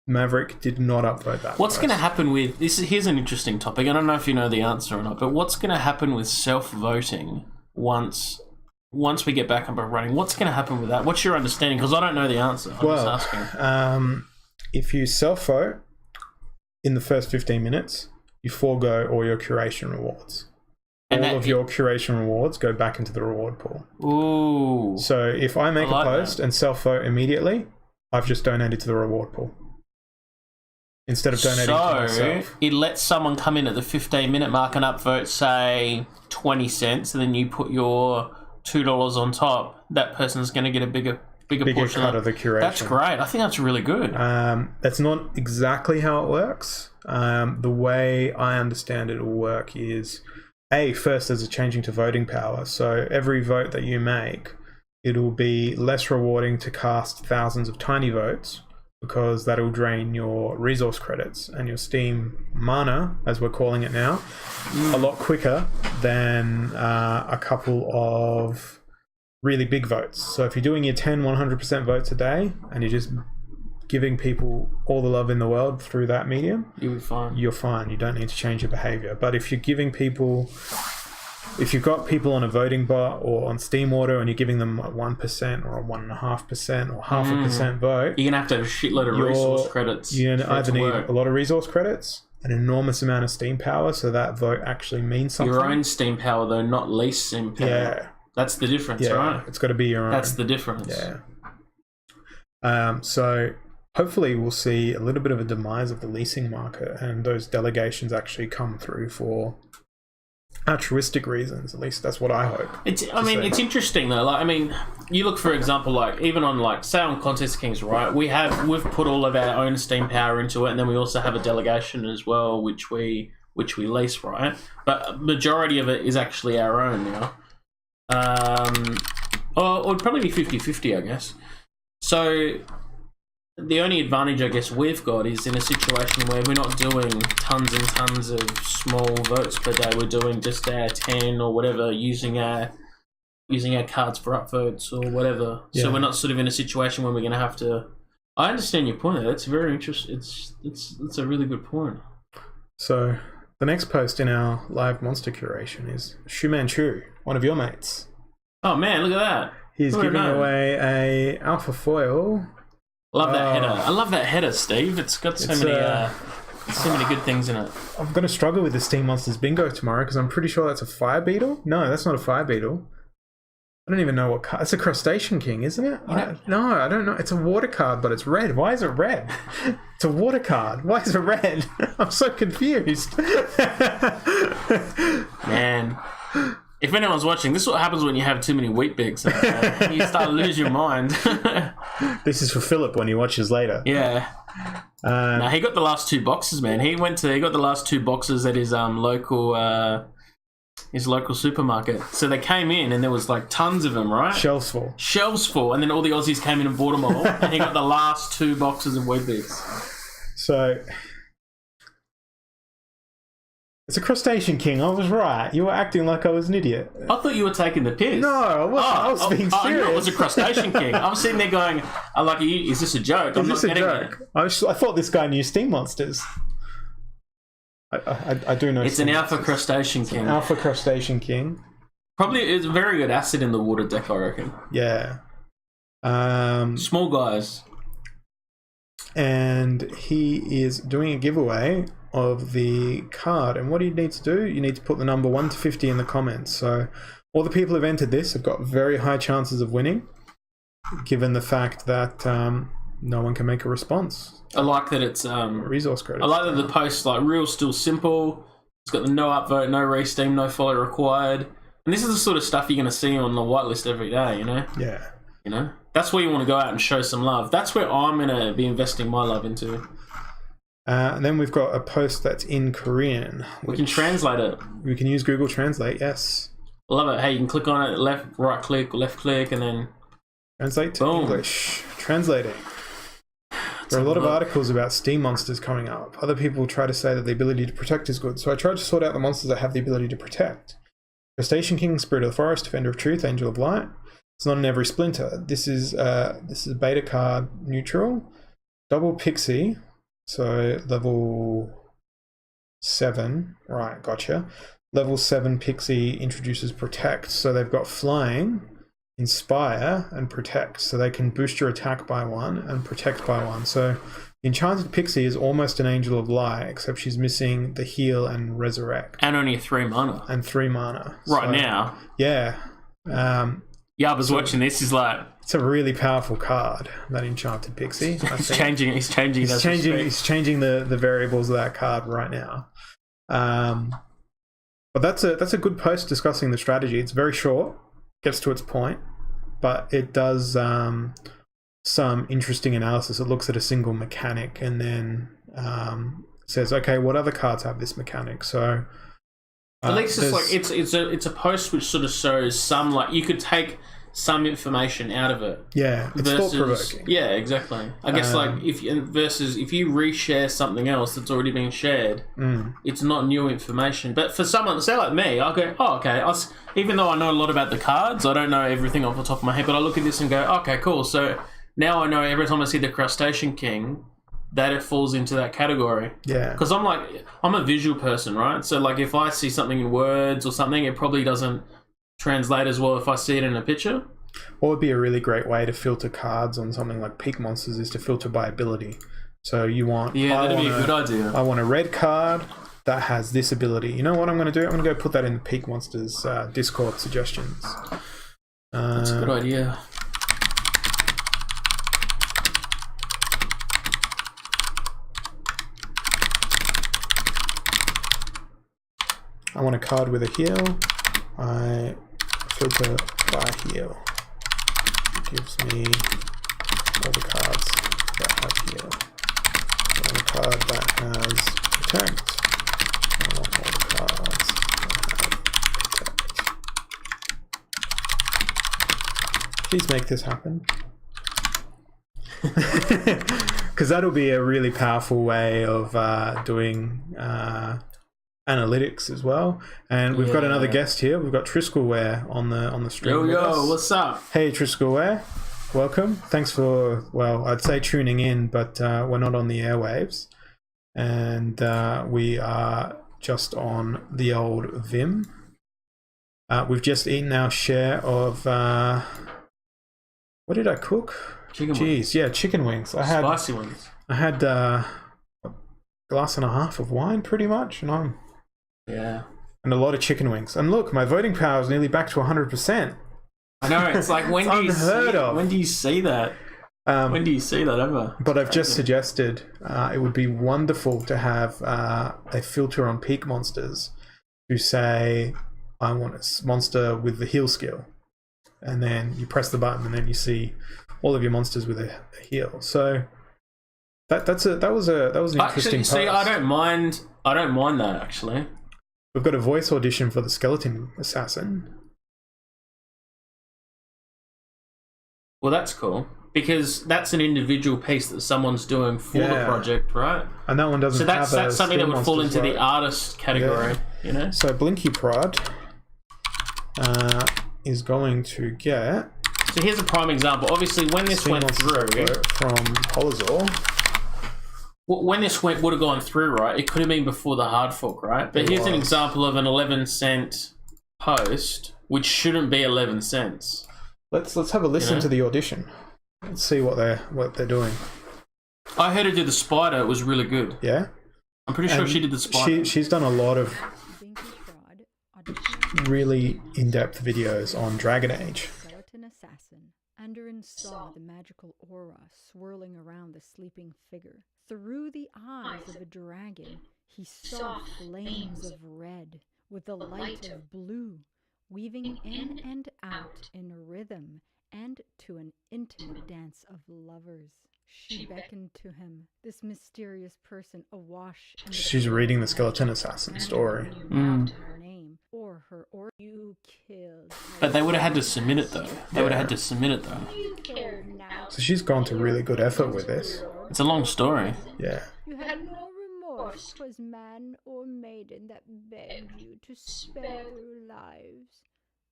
Speaker 2: Maverick did not upvote that.
Speaker 1: What's going to happen with this? Here's an interesting topic. I don't know if you know the answer or not, but what's going to happen with self-voting once we get back up and running? What's going to happen with that? What's your understanding? Because I don't know the answer. I'm just asking.
Speaker 2: If you self-vote in the first 15 minutes, you forego all your curation rewards. All of your curation rewards go back into the reward pool.
Speaker 1: Ooh.
Speaker 2: So if I make a post and self-vote immediately, I've just donated to the reward pool. Instead of donating to myself.
Speaker 1: It lets someone come in at the 15-minute mark and upvote, say, 20 cents, and then you put your $2 on top. That person's going to get a bigger portion
Speaker 2: cut of the curation.
Speaker 1: That's great. I think that's really good.
Speaker 2: That's not exactly how it works. The way I understand it will work is, first there's a changing to voting power. So every vote that you make, it'll be less rewarding to cast thousands of tiny votes, because that'll drain your resource credits and your Steem mana, as we're calling it now, a lot quicker than a couple of really big votes. So if you're doing your 100% votes a day and you're just giving people all the love in the world through that medium,
Speaker 1: you'll be fine.
Speaker 2: You're fine. You don't need to change your behavior. But if you're giving people... If you've got people on a voting bot or on Steam Auto and you're giving them 1% or a 1.5% or 0.5% vote,
Speaker 1: you're going to have a shitload of resource credits.
Speaker 2: You either need a lot of resource credits, an enormous amount of Steam power, so that vote actually means something.
Speaker 1: Your own Steam power, though, not lease Steam power.
Speaker 2: Yeah.
Speaker 1: That's the difference, right?
Speaker 2: It's got to be your own.
Speaker 1: That's the difference.
Speaker 2: Yeah. So hopefully we'll see a little bit of a demise of the leasing market, and those delegations actually come through for altruistic reasons. At least that's what I hope.
Speaker 1: It's interesting though. Like, I mean, you look, for example, like even on, like, say on Contest Kings, right? We've put all of our own Steam power into it, and then we also have a delegation as well, which we lease, right? But majority of it is actually our own now. Or it would probably be 50-50, I guess. So the only advantage I guess we've got is in a situation where we're not doing tons and tons of small votes per day. We're doing just our 10 or whatever, using our cards for upvotes or whatever. Yeah. So we're not sort of in a situation where we're going to have to... I understand your point. That's very interesting. It's a really good point.
Speaker 2: So the next post in our live monster curation is Shu Manchu, one of your mates.
Speaker 1: Oh man, look at that.
Speaker 2: He's giving away a alpha foil.
Speaker 1: Love that header. I love that header, Steve. It's got so many good things in it.
Speaker 2: I'm going to struggle with the Steem Monsters bingo tomorrow because I'm pretty sure that's a fire beetle. No, that's not a fire beetle. I don't even know what card. It's a crustacean king, isn't it? No, I don't know. It's a water card, but it's red. Why is it red? It's a water card. Why is it red? I'm so confused.
Speaker 1: Man. If anyone's watching, this is what happens when you have too many wheat bigs. You start to lose your mind.
Speaker 2: This is for Philip when he watches later.
Speaker 1: Yeah. No, he got the last 2 boxes, man. He got the last 2 boxes at his local supermarket. So they came in and there was like tons of them, right?
Speaker 2: Shelves full. And
Speaker 1: then all the Aussies came in and bought them all. And he got the last 2 boxes of wheat bigs.
Speaker 2: So... It's a crustacean king. I was right. You were acting like I was an idiot.
Speaker 1: I thought you were taking the piss.
Speaker 2: No, I was being serious.
Speaker 1: I knew it was a crustacean king. I'm sitting there going, I'm like, is this a joke? I'm not getting it.
Speaker 2: I thought this guy knew Steem Monsters. I do know.
Speaker 1: It's an alpha crustacean king.
Speaker 2: Alpha crustacean king.
Speaker 1: Probably it's a very good asset in the water deck, I reckon.
Speaker 2: Yeah.
Speaker 1: Small guys.
Speaker 2: And he is doing a giveaway of the card, and what you need to do, you need to put the number 1 to 50 in the comments. So all the people who've entered this have got very high chances of winning, given the fact that no one can make a response.
Speaker 1: I like that it's
Speaker 2: resource credits.
Speaker 1: I like that the post's like real, still simple. It's got the no upvote, no re-steam, no follow required, and this is the sort of stuff you're going to see on the whitelist every day, you know.
Speaker 2: Yeah.
Speaker 1: You know, that's where you want to go out and show some love. That's where I'm going to be investing my love into.
Speaker 2: And then we've got a post that's in Korean.
Speaker 1: We can translate it.
Speaker 2: We can use Google Translate, yes.
Speaker 1: Love it. Hey, you can click on it, right click, left click, and then
Speaker 2: translate to
Speaker 1: boom.
Speaker 2: English. Translating. There are a lot of articles about Steem Monsters coming up. Other people try to say that the ability to protect is good, so I tried to sort out the monsters that have the ability to protect. Crustacean King, Spirit of the Forest, Defender of Truth, Angel of Light. It's not in every splinter. This is beta card neutral. Double Pixie, so level 7. Right, gotcha. Level 7 Pixie introduces Protect, so they've got Flying, Inspire, and Protect, so they can boost your attack by 1 and protect by 1. So Enchanted Pixie is almost an Angel of Light, except she's missing the Heal and Resurrect.
Speaker 1: And only 3 mana.
Speaker 2: And 3 mana.
Speaker 1: Right now.
Speaker 2: Yeah.
Speaker 1: Yeah, I was watching this. Is like
Speaker 2: it's a really powerful card, that Enchanted Pixie.
Speaker 1: He's changing the
Speaker 2: variables of that card right now. But that's a good post discussing the strategy. It's very short, gets to its point, but it does some interesting analysis. It looks at a single mechanic and then says, okay, what other cards have this mechanic? So
Speaker 1: at least it's like it's a post which sort of shows some, like, you could take some information out of it.
Speaker 2: Yeah, it's thought-provoking.
Speaker 1: Yeah, exactly. I guess like if you reshare something else that's already been shared, it's not new information. But for someone, say like me, I'll go, oh, okay. Even though I know a lot about the cards, I don't know everything off the top of my head, but I look at this and go, okay, cool. So now I know every time I see the Crustacean King that it falls into that category.
Speaker 2: Yeah.
Speaker 1: Because I'm a visual person, right? So like if I see something in words or something, it probably doesn't translate as well if I see it in a picture.
Speaker 2: What would be a really great way to filter cards on something like Peak Monsters is to filter by ability. So you want...
Speaker 1: Yeah, that'd be a good idea.
Speaker 2: I want a red card that has this ability. You know what I'm going to do? I'm going to go put that in the Peak Monsters Discord suggestions.
Speaker 1: That's a good idea.
Speaker 2: I want a card with a heal. I filter by heal. It gives me all the cards that have heal. I want a card that has protect. I want all the cards that have protect. Please make this happen. Because that'll be a really powerful way of doing analytics as well. And we've got another guest here. We've got Triskelware on the stream.
Speaker 1: Yo, what's up?
Speaker 2: Hey, Triskelware. Welcome. Thanks for, well, I'd say tuning in, but we're not on the airwaves. And we are just on the old Vim. We've just eaten our share of, what did I cook?
Speaker 1: Chicken wings.
Speaker 2: Yeah, chicken wings.
Speaker 1: Spicy ones.
Speaker 2: I had a glass and a half of wine pretty much, and and a lot of chicken wings. And look, my voting power is nearly back to 100%.
Speaker 1: I know, it's like when do you see that? When do you see that ever?
Speaker 2: But I've just suggested it would be wonderful to have a filter on Peak Monsters to say, I want a monster with the heal skill. And then you press the button and then you see all of your monsters with a heal. So that was an interesting post.
Speaker 1: See, I don't mind that actually.
Speaker 2: We've got a voice audition for the Skeleton Assassin.
Speaker 1: Well, that's cool because that's an individual piece that someone's doing for the project, right?
Speaker 2: And that one doesn't.
Speaker 1: So that's something that would fall into the artist category, you know.
Speaker 2: So Blinky Prod is going to get.
Speaker 1: So here's a prime example. Obviously, when this went through
Speaker 2: from holoz0r.
Speaker 1: When this would have gone through, right, it could have been before the hard fork, right? But here's an example of an 11-cent post, which shouldn't be 11 cents.
Speaker 2: Let's have a listen to the audition. Let's see what they're doing.
Speaker 1: I heard her do the spider. It was really good.
Speaker 2: Yeah?
Speaker 1: I'm pretty sure she did the spider.
Speaker 2: She's done a lot of really in-depth videos on Dragon Age.
Speaker 5: Assassin. Andoran saw the magical aura swirling around the sleeping figure. Through the eyes of a dragon, he saw flames of red with the light of blue, weaving in and out in rhythm and to an intimate dance of lovers. She beckoned to him, this mysterious person awash in the
Speaker 2: She's reading the Skeleton Assassin story.
Speaker 5: her name or her or you killed.
Speaker 1: But they would have had to submit it though. They would have had to submit it though.
Speaker 5: You killed now.
Speaker 2: So she's gone to really good effort with this.
Speaker 1: It's a long story.
Speaker 2: Yeah.
Speaker 5: You had no remorse. 'Twas man or maiden that begged you to spare their lives.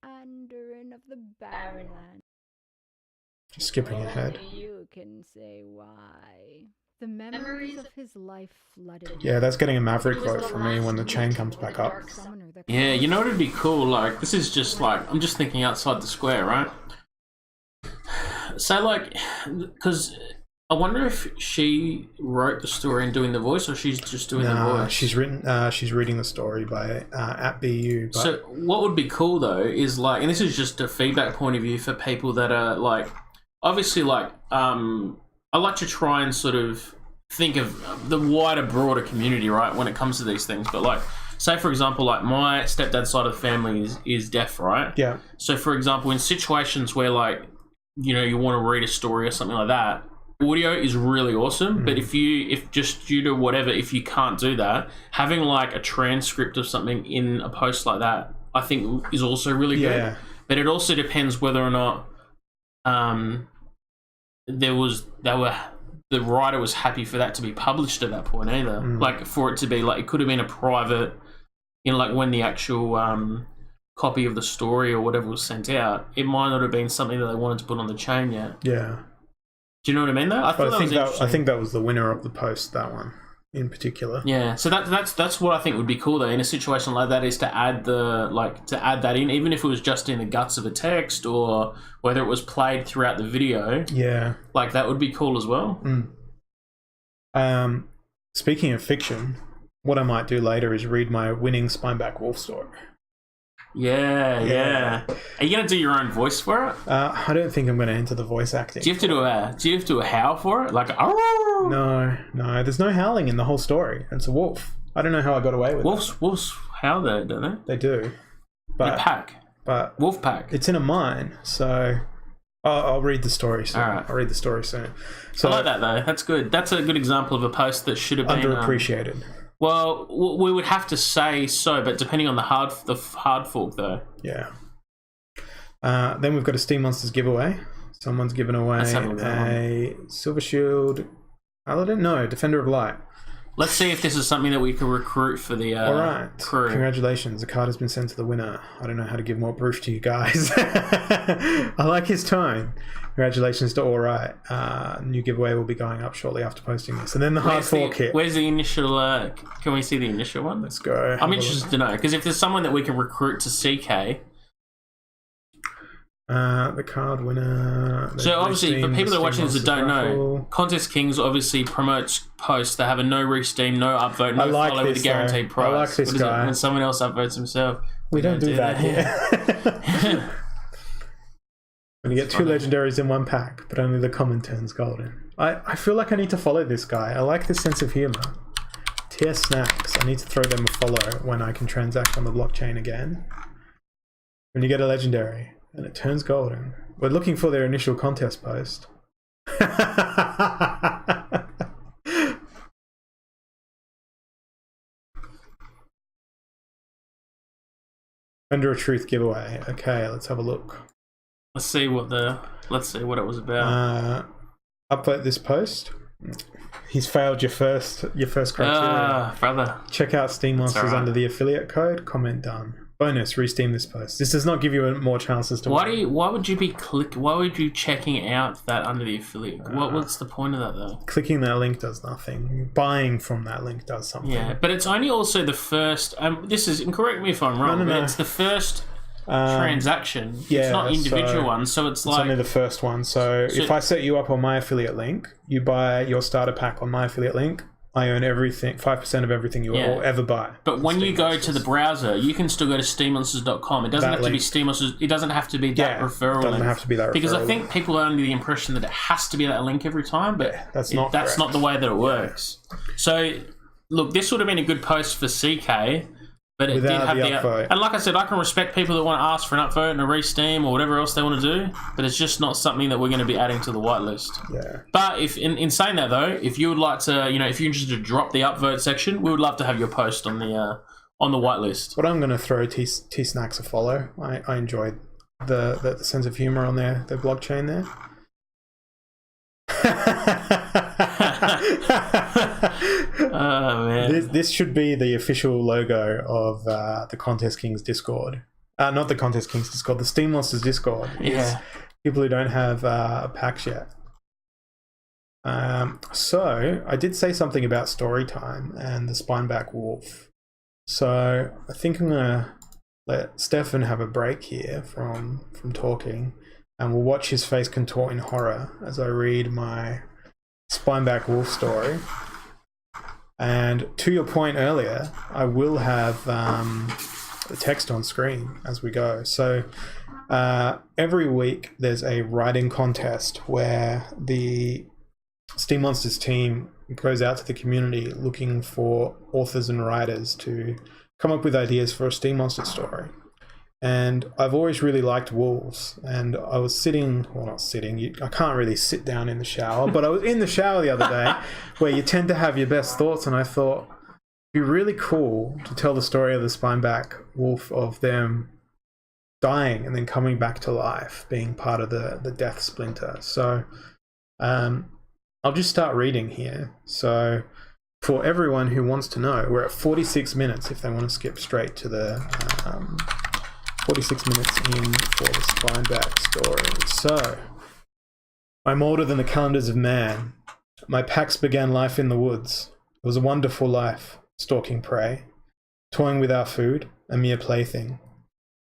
Speaker 5: Andoran of the Barrenland.
Speaker 2: Skipping ahead.
Speaker 5: You can say why. The memories of his life flooded.
Speaker 2: Yeah, that's getting a Maverick vote for me when the chain comes back up.
Speaker 1: Yeah, you know what would be cool? Like, this is just like, I'm just thinking outside the square, right? So, like, because I wonder if she wrote the story and doing the voice, or she's just doing the voice.
Speaker 2: She's reading the story by at BU. But...
Speaker 1: So, what would be cool though is like, and this is just a feedback point of view for people that are like, obviously, like, I like to try and sort of think of the wider, broader community, right, when it comes to these things. But like, say for example, like my stepdad's side of the family is deaf, right?
Speaker 2: Yeah.
Speaker 1: So for example, in situations where like, you know, you want to read a story or something like that, audio is really awesome. But if just due to whatever, if you can't do that, having like a transcript of something in a post like that, I think is also really good.
Speaker 2: Yeah.
Speaker 1: But it also depends whether or not the writer was happy for that to be published at that point either. Like for it to be like, it could have been a private, you know, like when the actual copy of the story or whatever was sent out, it might not have been something that they wanted to put on the chain yet.
Speaker 2: Yeah.
Speaker 1: Do you know what I mean though?
Speaker 2: I think that was the winner of the post, that one in particular.
Speaker 1: Yeah, so that's what I think would be cool though in a situation like that, is to add that in, even if it was just in the guts of a text or whether it was played throughout the video.
Speaker 2: Yeah,
Speaker 1: like that would be cool as well.
Speaker 2: Speaking of fiction, what I might do later is read my winning Spineback Wolf story.
Speaker 1: Yeah. Are you gonna do your own voice for it?
Speaker 2: I don't think I'm gonna enter the voice acting.
Speaker 1: Do you have to do a howl for it? Like, oh
Speaker 2: no, there's no howling in the whole story. It's a wolf. I don't know how I got away with it.
Speaker 1: Wolves howl though, don't they?
Speaker 2: They do. But
Speaker 1: in a pack.
Speaker 2: But
Speaker 1: wolf pack.
Speaker 2: It's in a mine, so I'll read the story soon.
Speaker 1: All right.
Speaker 2: I'll read the story soon. So
Speaker 1: I like that though. That's good. That's a good example of a post that should have been
Speaker 2: underappreciated.
Speaker 1: Well, we would have to say so, but depending on the hard fork, though.
Speaker 2: Yeah. Then we've got a Steem Monsters giveaway. Someone's given away a Silver Shield Paladin? No, Defender of Light.
Speaker 1: Let's see if this is something that we can recruit for the crew.
Speaker 2: Congratulations. The card has been sent to the winner. I don't know how to give more proof to you guys. I like his tone. Congratulations to o07r. New giveaway will be going up shortly after posting this. And then the hard fork kit.
Speaker 1: Where's the initial... can we see the initial one?
Speaker 2: Let's go.
Speaker 1: I'm interested to know, because if there's someone that we can recruit to CK...
Speaker 2: the card winner...
Speaker 1: So obviously, for people that are watching this that don't know, Contest Kings obviously promotes posts that have a no re-steam, no upvote, no follow with a guaranteed prize.
Speaker 2: I like this guy.
Speaker 1: When someone else upvotes himself.
Speaker 2: We don't do that here. When you get two legendaries in one pack, but only the common turns golden. I feel like I need to follow this guy. I like this sense of humor. Tier Snacks. I need to throw them a follow when I can transact on the blockchain again. When you get a legendary and it turns golden. We're looking for their initial contest post. Under a Truth giveaway. Okay, let's have a look.
Speaker 1: Let's see what it was about.
Speaker 2: Upvote this post. He's failed your first criteria.
Speaker 1: Brother.
Speaker 2: Check out Steem Monsters under the affiliate code. Comment done. Bonus, re-steam this post. This does not give you more chances to win.
Speaker 1: Why would you checking out that under the affiliate? What's the point of that though?
Speaker 2: Clicking that link does nothing. Buying from that link does something.
Speaker 1: Yeah, but it's only also the first. This is, and correct me if I'm wrong.
Speaker 2: No.
Speaker 1: It's the first transaction.
Speaker 2: Yeah,
Speaker 1: it's not individual ones, so it's like
Speaker 2: only the first one. So if I set you up on my affiliate link, you buy your starter pack on my affiliate link. I own everything, 5% of everything you will ever buy.
Speaker 1: But when you go to the browser, you can still go to steammonsters.com. It doesn't have to be Steem Monsters. It doesn't have to be that referral link.
Speaker 2: It doesn't have to be that referral
Speaker 1: because I think people are under the impression that it has to be that link every time, but
Speaker 2: that's not
Speaker 1: the way that it works. So, look, this would have been a good post for CK, But it did
Speaker 2: Without
Speaker 1: have
Speaker 2: the
Speaker 1: the
Speaker 2: upvote.
Speaker 1: and like I said, I can respect people that want to ask for an upvote and a re-steam or whatever else they want to do, but it's just not something that we're going to be adding to the whitelist.
Speaker 2: Yeah.
Speaker 1: But if in saying that though, if you would like to, if you're interested to drop the upvote section, we would love to have your post on the whitelist.
Speaker 2: But I'm going to throw T-Snacks a follow. I enjoyed the sense of humor on their blockchain there.
Speaker 1: Oh man.
Speaker 2: This should be the official logo of the Contest Kings Discord. Not the Contest Kings Discord, the Steem Monsters Discord.
Speaker 1: Yeah.
Speaker 2: People who don't have packs yet. So I did say something about story time and the Spineback Wolf. So I think I'm gonna let Stefan have a break here from talking, and we'll watch his face contort in horror as I read my Spineback Wolf story. And to your point earlier, I will have the text on screen as we go. So every week there's a writing contest where the Steem Monsters team goes out to the community looking for authors and writers to come up with ideas for a Steem Monster story. And I've always really liked wolves, and I was I can't really sit down in the shower, but I was in the shower the other day where you tend to have your best thoughts, and I thought it'd be really cool to tell the story of the Spineback Wolf, of them dying and then coming back to life, being part of the Death Splinter. So I'll just start reading here. So for everyone who wants to know, we're at 46 minutes if they want to skip straight to the 46 minutes in for the Spineback story. So I'm older than the calendars of man. My packs began life in the woods. It was a wonderful life, stalking prey, toying with our food, a mere plaything.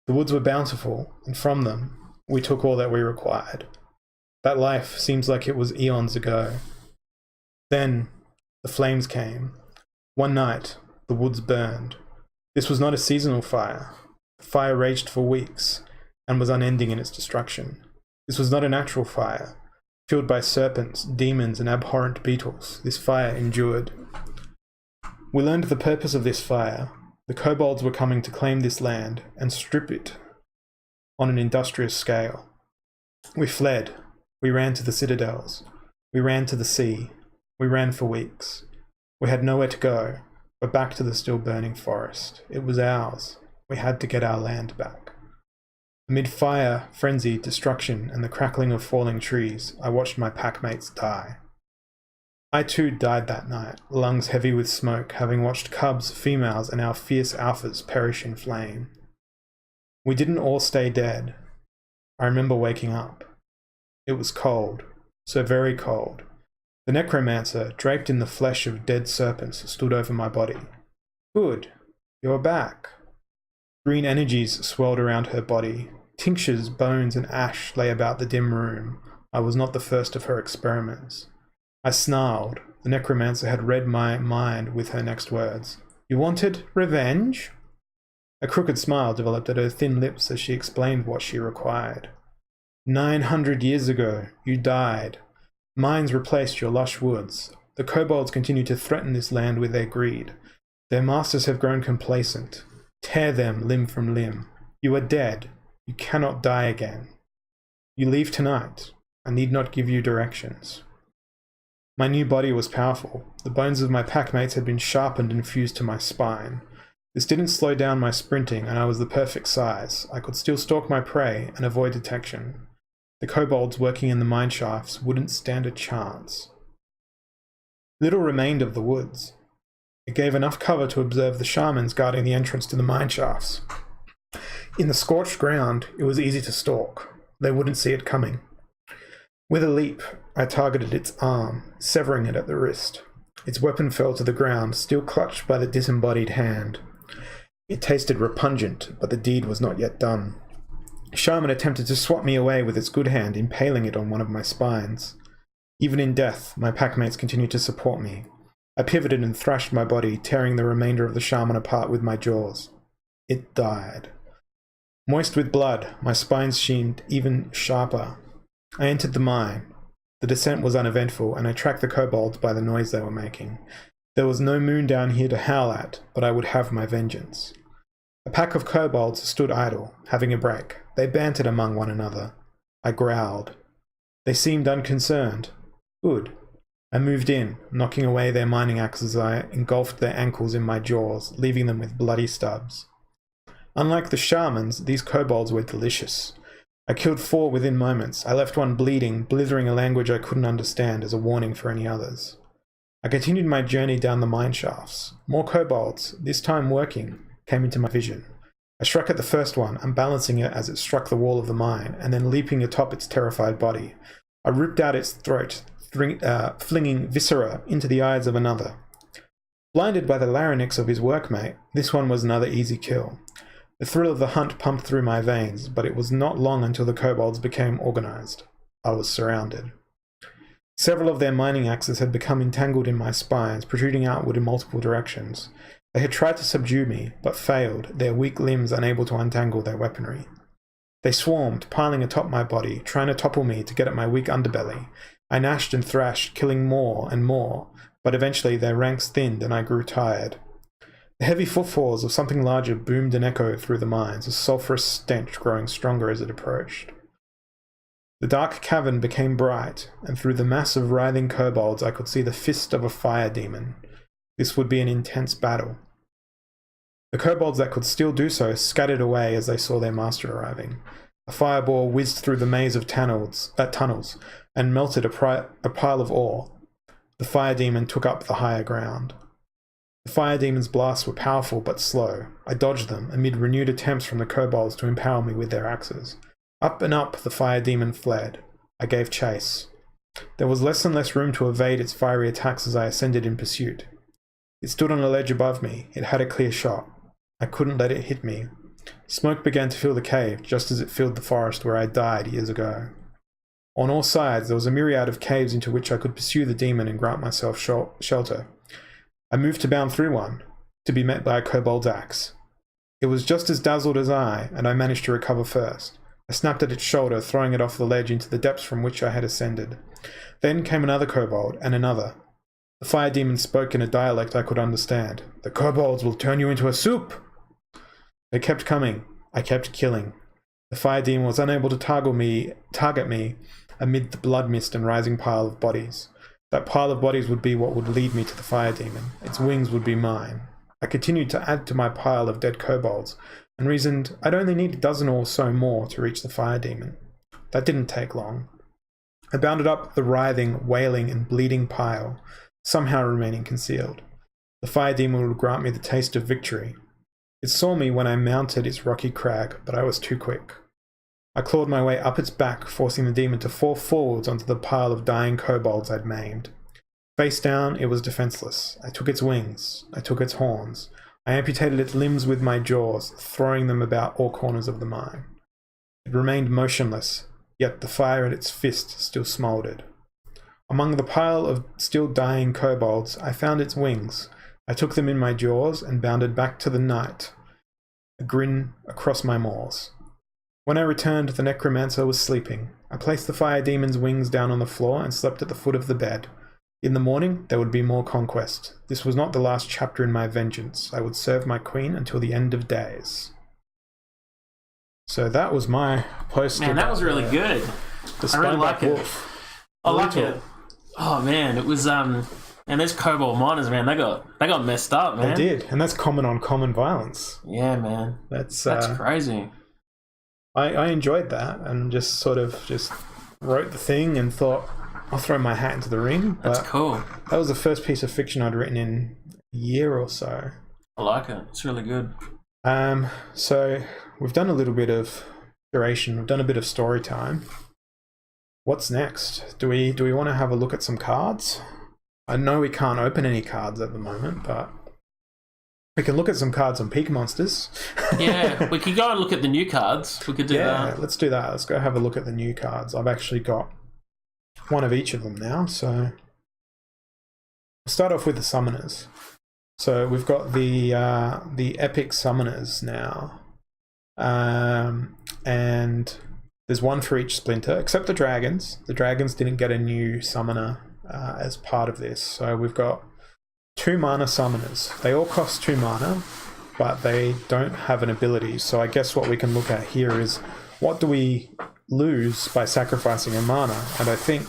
Speaker 2: The woods were bountiful, and from them we took all that we required. That life seems like it was eons ago. Then the flames came. One night, the woods burned. This was not a seasonal fire. The fire raged for weeks and was unending in its destruction. This was not a natural fire. Fueled by serpents, demons, and abhorrent beetles, this fire endured. We learned the purpose of this fire. The kobolds were coming to claim this land and strip it on an industrious scale. We fled. We ran to the citadels. We ran to the sea. We ran for weeks. We had nowhere to go, but back to the still burning forest. It was ours. We had to get our land back. Amid fire, frenzy, destruction, and the crackling of falling trees, I watched my packmates die. I too died that night, lungs heavy with smoke, having watched cubs, females, and our fierce alphas perish in flame. We didn't all stay dead. I remember waking up. It was cold, so very cold. The necromancer, draped in the flesh of dead serpents, stood over my body. Good, you're back. Green energies swirled around her body. Tinctures, bones, and ash lay about the dim room. I was not the first of her experiments. I snarled. The necromancer had read my mind with her next words. You wanted revenge? A crooked smile developed at her thin lips as she explained what she required. 900 years ago, you died. Mines replaced your lush woods. The kobolds continue to threaten this land with their greed. Their masters have grown complacent. Tear them limb from limb. You are dead. You cannot die again. You leave tonight. I need not give you directions. My new body was powerful. The bones of my packmates had been sharpened and fused to my spine. This didn't slow down my sprinting, and I was the perfect size. I could still stalk my prey and avoid detection. The kobolds working in the mine shafts wouldn't stand a chance. Little remained of the woods. It gave enough cover to observe the shamans guarding the entrance to the mine shafts. In the scorched ground, it was easy to stalk. They wouldn't see it coming. With a leap, I targeted its arm, severing it at the wrist. Its weapon fell to the ground, still clutched by the disembodied hand. It tasted repugnant, but the deed was not yet done. Shaman attempted to swat me away with its good hand, impaling it on one of my spines. Even in death, my packmates continued to support me. I pivoted and thrashed my body, tearing the remainder of the shaman apart with my jaws. It died. Moist with blood, my spines seemed even sharper. I entered the mine. The descent was uneventful, and I tracked the kobolds by the noise they were making. There was no moon down here to howl at, but I would have my vengeance. A pack of kobolds stood idle, having a break. They bantered among one another. I growled. They seemed unconcerned. Good. I moved in, knocking away their mining axes as I engulfed their ankles in my jaws, leaving them with bloody stubs. Unlike the shamans, these kobolds were delicious. I killed 4 within moments. I left one bleeding, blithering a language I couldn't understand as a warning for any others. I continued my journey down the mine shafts. More kobolds, this time working, came into my vision. I struck at the first one, unbalancing it as it struck the wall of the mine, and then leaping atop its terrified body. I ripped out its throat, flinging viscera into the eyes of another. Blinded by the larynx of his workmate, this one was another easy kill. The thrill of the hunt pumped through my veins, but it was not long until the kobolds became organized. I was surrounded. Several of their mining axes had become entangled in my spines, protruding outward in multiple directions. They had tried to subdue me, but failed, their weak limbs unable to untangle their weaponry. They swarmed, piling atop my body, trying to topple me to get at my weak underbelly. I gnashed and thrashed, killing more and more, but eventually their ranks thinned and I grew tired. The heavy footfalls of something larger boomed and echoed through the mines, a sulphurous stench growing stronger as it approached. The dark cavern became bright, and through the mass of writhing kobolds I could see the fist of a fire demon. This would be an intense battle. The kobolds that could still do so scattered away as they saw their master arriving. A fireball whizzed through the maze of tunnels and melted a pile of ore. The fire demon took up the higher ground. The fire demon's blasts were powerful but slow. I dodged them amid renewed attempts from the kobolds to empower me with their axes. Up and up the fire demon fled. I gave chase. There was less and less room to evade its fiery attacks as I ascended in pursuit. It stood on a ledge above me. It had a clear shot. I couldn't let it hit me. Smoke began to fill the cave, just as it filled the forest where I died years ago. On all sides there was a myriad of caves into which I could pursue the demon and grant myself shelter. I moved to bound through one, to be met by a kobold's axe. It was just as dazzled as I, and I managed to recover first. I snapped at its shoulder, throwing it off the ledge into the depths from which I had ascended. Then came another kobold, and another. The fire demon spoke in a dialect I could understand. "The kobolds will turn you into a soup!" They kept coming. I kept killing. The fire demon was unable to target me amid the blood mist and rising pile of bodies. That pile of bodies would be what would lead me to the fire demon. Its wings would be mine. I continued to add to my pile of dead kobolds, and reasoned I'd only need a dozen or so more to reach the fire demon. That didn't take long. I bounded up the writhing, wailing, and bleeding pile, somehow remaining concealed. The fire demon would grant me the taste of victory. It saw me when I mounted its rocky crag, but I was too quick. I clawed my way up its back, forcing the demon to fall forwards onto the pile of dying kobolds I'd maimed. Face down, it was defenseless. I took its wings. I took its horns. I amputated its limbs with my jaws, throwing them about all corners of the mine. It remained motionless, yet the fire at its fist still smouldered. Among the pile of still dying kobolds, I found its wings. I took them in my jaws and bounded back to the night, a grin across my maws. When I returned, the necromancer was sleeping. I placed the fire demon's wings down on the floor and slept at the foot of the bed. In the morning, there would be more conquest. This was not the last chapter in my vengeance. I would serve my queen until the end of days. So that was my post.
Speaker 1: Man, that was really good. I really like it. I like it. Oh man, it was and those kobold miners, man, they got messed up, man.
Speaker 2: They did, and that's common on common violence.
Speaker 1: Yeah, man.
Speaker 2: That's
Speaker 1: crazy.
Speaker 2: I enjoyed that and just wrote the thing and thought I'll throw my hat into the ring.
Speaker 1: That's cool.
Speaker 2: That was the first piece of fiction I'd written in a year or so.
Speaker 1: I like it. It's really good.
Speaker 2: So we've done a little bit of curation. We've done a bit of story time. What's next? Do we want to have a look at some cards? I know we can't open any cards at the moment, but we can look at some cards on Peak Monsters.
Speaker 1: Yeah, we could go and look at the new cards. We could do that.
Speaker 2: Yeah, let's do that. Let's go have a look at the new cards. I've actually got one of each of them now, so we'll start off with the summoners. So we've got the epic summoners now, and there's one for each splinter, except the dragons. The dragons didn't get a new summoner as part of this, so we've got 2 mana summoners. They all cost 2 mana. but they don't have an ability. So I guess what we can look at here is what do we lose by sacrificing a mana? And I think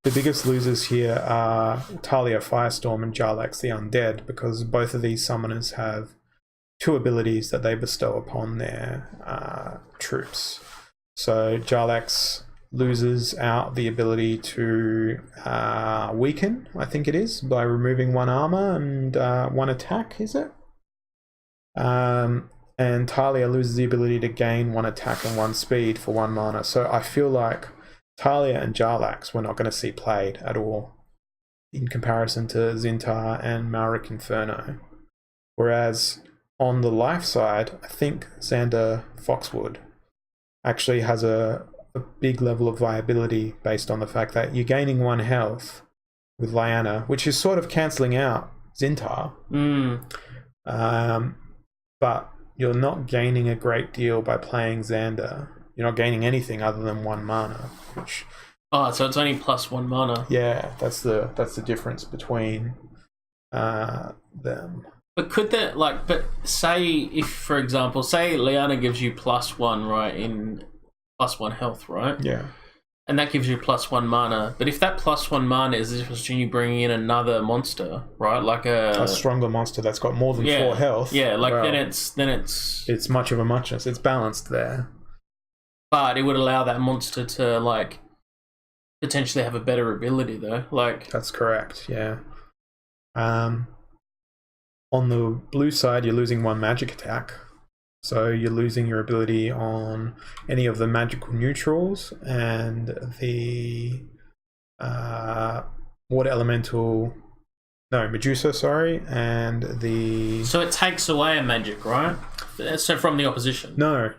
Speaker 2: the biggest losers here are Talia Firestorm and Jarlax the Undead, because both of these summoners have 2 abilities that they bestow upon their troops. So Jarlax loses out the ability to weaken, I think it is, by removing 1 armor and 1 attack, is it? And Talia loses the ability to gain 1 attack and 1 speed for 1 mana. So I feel like Talia and Jarlax we're not going to see played at all in comparison to Zintar and Malric Inferno. Whereas on the life side, I think Xander Foxwood actually has a big level of viability based on the fact that you're gaining 1 health with Lyanna, which is sort of cancelling out Zintar. But you're not gaining a great deal by playing Xander. You're not gaining anything other than 1 mana, which...
Speaker 1: Oh, so it's only plus 1 mana.
Speaker 2: Yeah, that's the difference between them.
Speaker 1: But could that, like, but say if, for example, say Lyanna gives you +1, right, in +1 health, right?
Speaker 2: Yeah.
Speaker 1: And that gives you +1 mana. But if that +1 mana is the difference between you bringing in another monster, right? Like a
Speaker 2: stronger monster that's got more than 4 health.
Speaker 1: Yeah, like
Speaker 2: well,
Speaker 1: then it's
Speaker 2: much of a muchness. It's balanced there.
Speaker 1: But it would allow that monster to like potentially have a better ability though. Like
Speaker 2: that's correct, yeah. On the blue side, you're losing 1 magic attack. So you're losing your ability on any of the magical neutrals and the water elemental, no, Medusa, sorry, and the...
Speaker 1: So it takes away a magic, right? So from the opposition?
Speaker 2: No,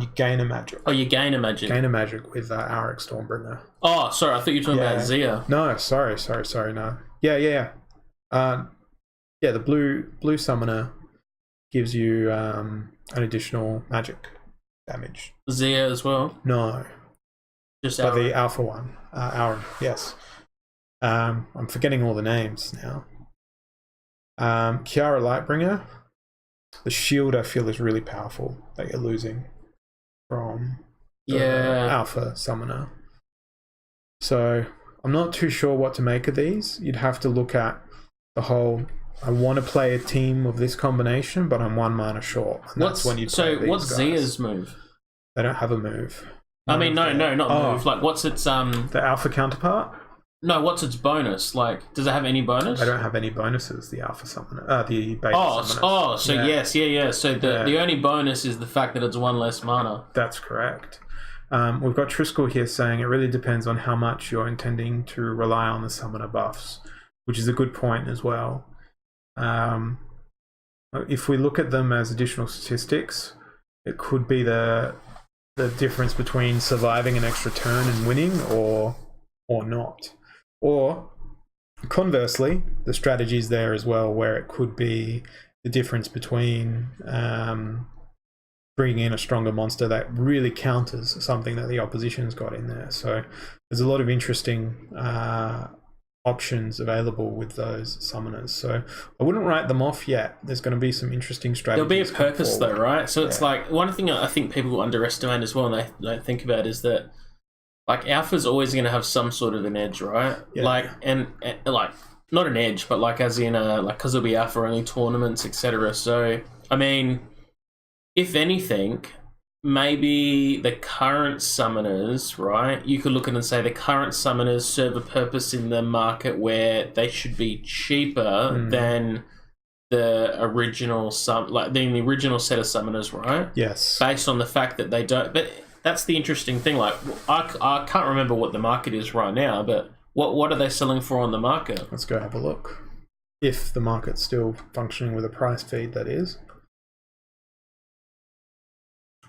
Speaker 2: you gain a magic.
Speaker 1: Oh, you gain a magic.
Speaker 2: Gain a magic with Auric Stormbringer.
Speaker 1: Oh, sorry, I thought you were talking about Zia.
Speaker 2: No, sorry, no. Yeah. Yeah, the blue summoner gives you an additional magic damage.
Speaker 1: Zia as well?
Speaker 2: No.
Speaker 1: Just
Speaker 2: but the alpha one. Auron, yes. I'm forgetting all the names now. Kiara Lightbringer. The shield I feel is really powerful that you're losing from the alpha summoner. So I'm not too sure what to make of these. You'd have to look at the whole... I want to play a team of this combination, but I'm 1 mana short. And that's when you play these
Speaker 1: what's
Speaker 2: guys.
Speaker 1: Zia's move?
Speaker 2: They don't have a move.
Speaker 1: I mean, not move. Like, what's its
Speaker 2: the alpha counterpart?
Speaker 1: No, what's its bonus? Like, does it have any bonus?
Speaker 2: They don't have any bonuses. The alpha summoner, the beta summoner.
Speaker 1: So yes. So the only bonus is the fact that it's 1 less mana.
Speaker 2: That's correct. We've got Triskel here saying it really depends on how much you're intending to rely on the summoner buffs, which is a good point as well. If we look at them as additional statistics, it could be the difference between surviving an extra turn and winning or not. Or conversely, the strategy's there as well, where it could be the difference between bringing in a stronger monster that really counters something that the opposition's got in there. So there's a lot of interesting options available with those summoners. So I wouldn't write them off yet. There's going to be some interesting strategies.
Speaker 1: There'll be a purpose though, right? So it's like one thing I think people underestimate as well, and they don't think about is that like alpha's always going to have some sort of an edge, right?
Speaker 2: Yeah.
Speaker 1: Like and like not an edge, but like as in like because there'll be alpha only tournaments, etc. So I mean, if anything, maybe the current summoners, right? You could look at it and say the current summoners serve a purpose in the market where they should be cheaper than the original the original set of summoners, right?
Speaker 2: Yes.
Speaker 1: Based on the fact that they don't. But that's the interesting thing. Like I can't remember what the market is right now, but what are they selling for on the market?
Speaker 2: Let's go have a look. If the market's still functioning with a price feed, that is.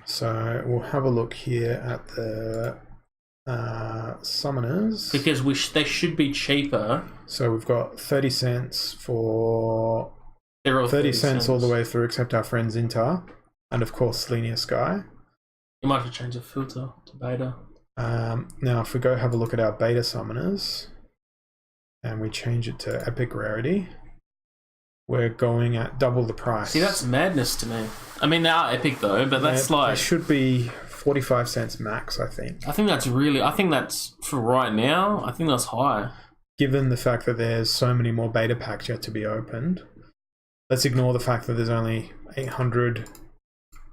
Speaker 2: So we'll have a look here at the summoners.
Speaker 1: Because they should be cheaper.
Speaker 2: So we've got 30 cents for...
Speaker 1: They're all
Speaker 2: 30 cents all the way through, except our friend Zintar. And of course, Selenia Sky.
Speaker 1: You might have to change the filter to beta.
Speaker 2: Now, if we go have a look at our beta summoners, and we change it to epic rarity, we're going at double the price.
Speaker 1: See, that's madness to me. I mean, they are epic though, but that's like...
Speaker 2: It should be 45 cents max, I think.
Speaker 1: I think that's for right now, I think that's high.
Speaker 2: Given the fact that there's so many more beta packs yet to be opened, let's ignore the fact that there's only 800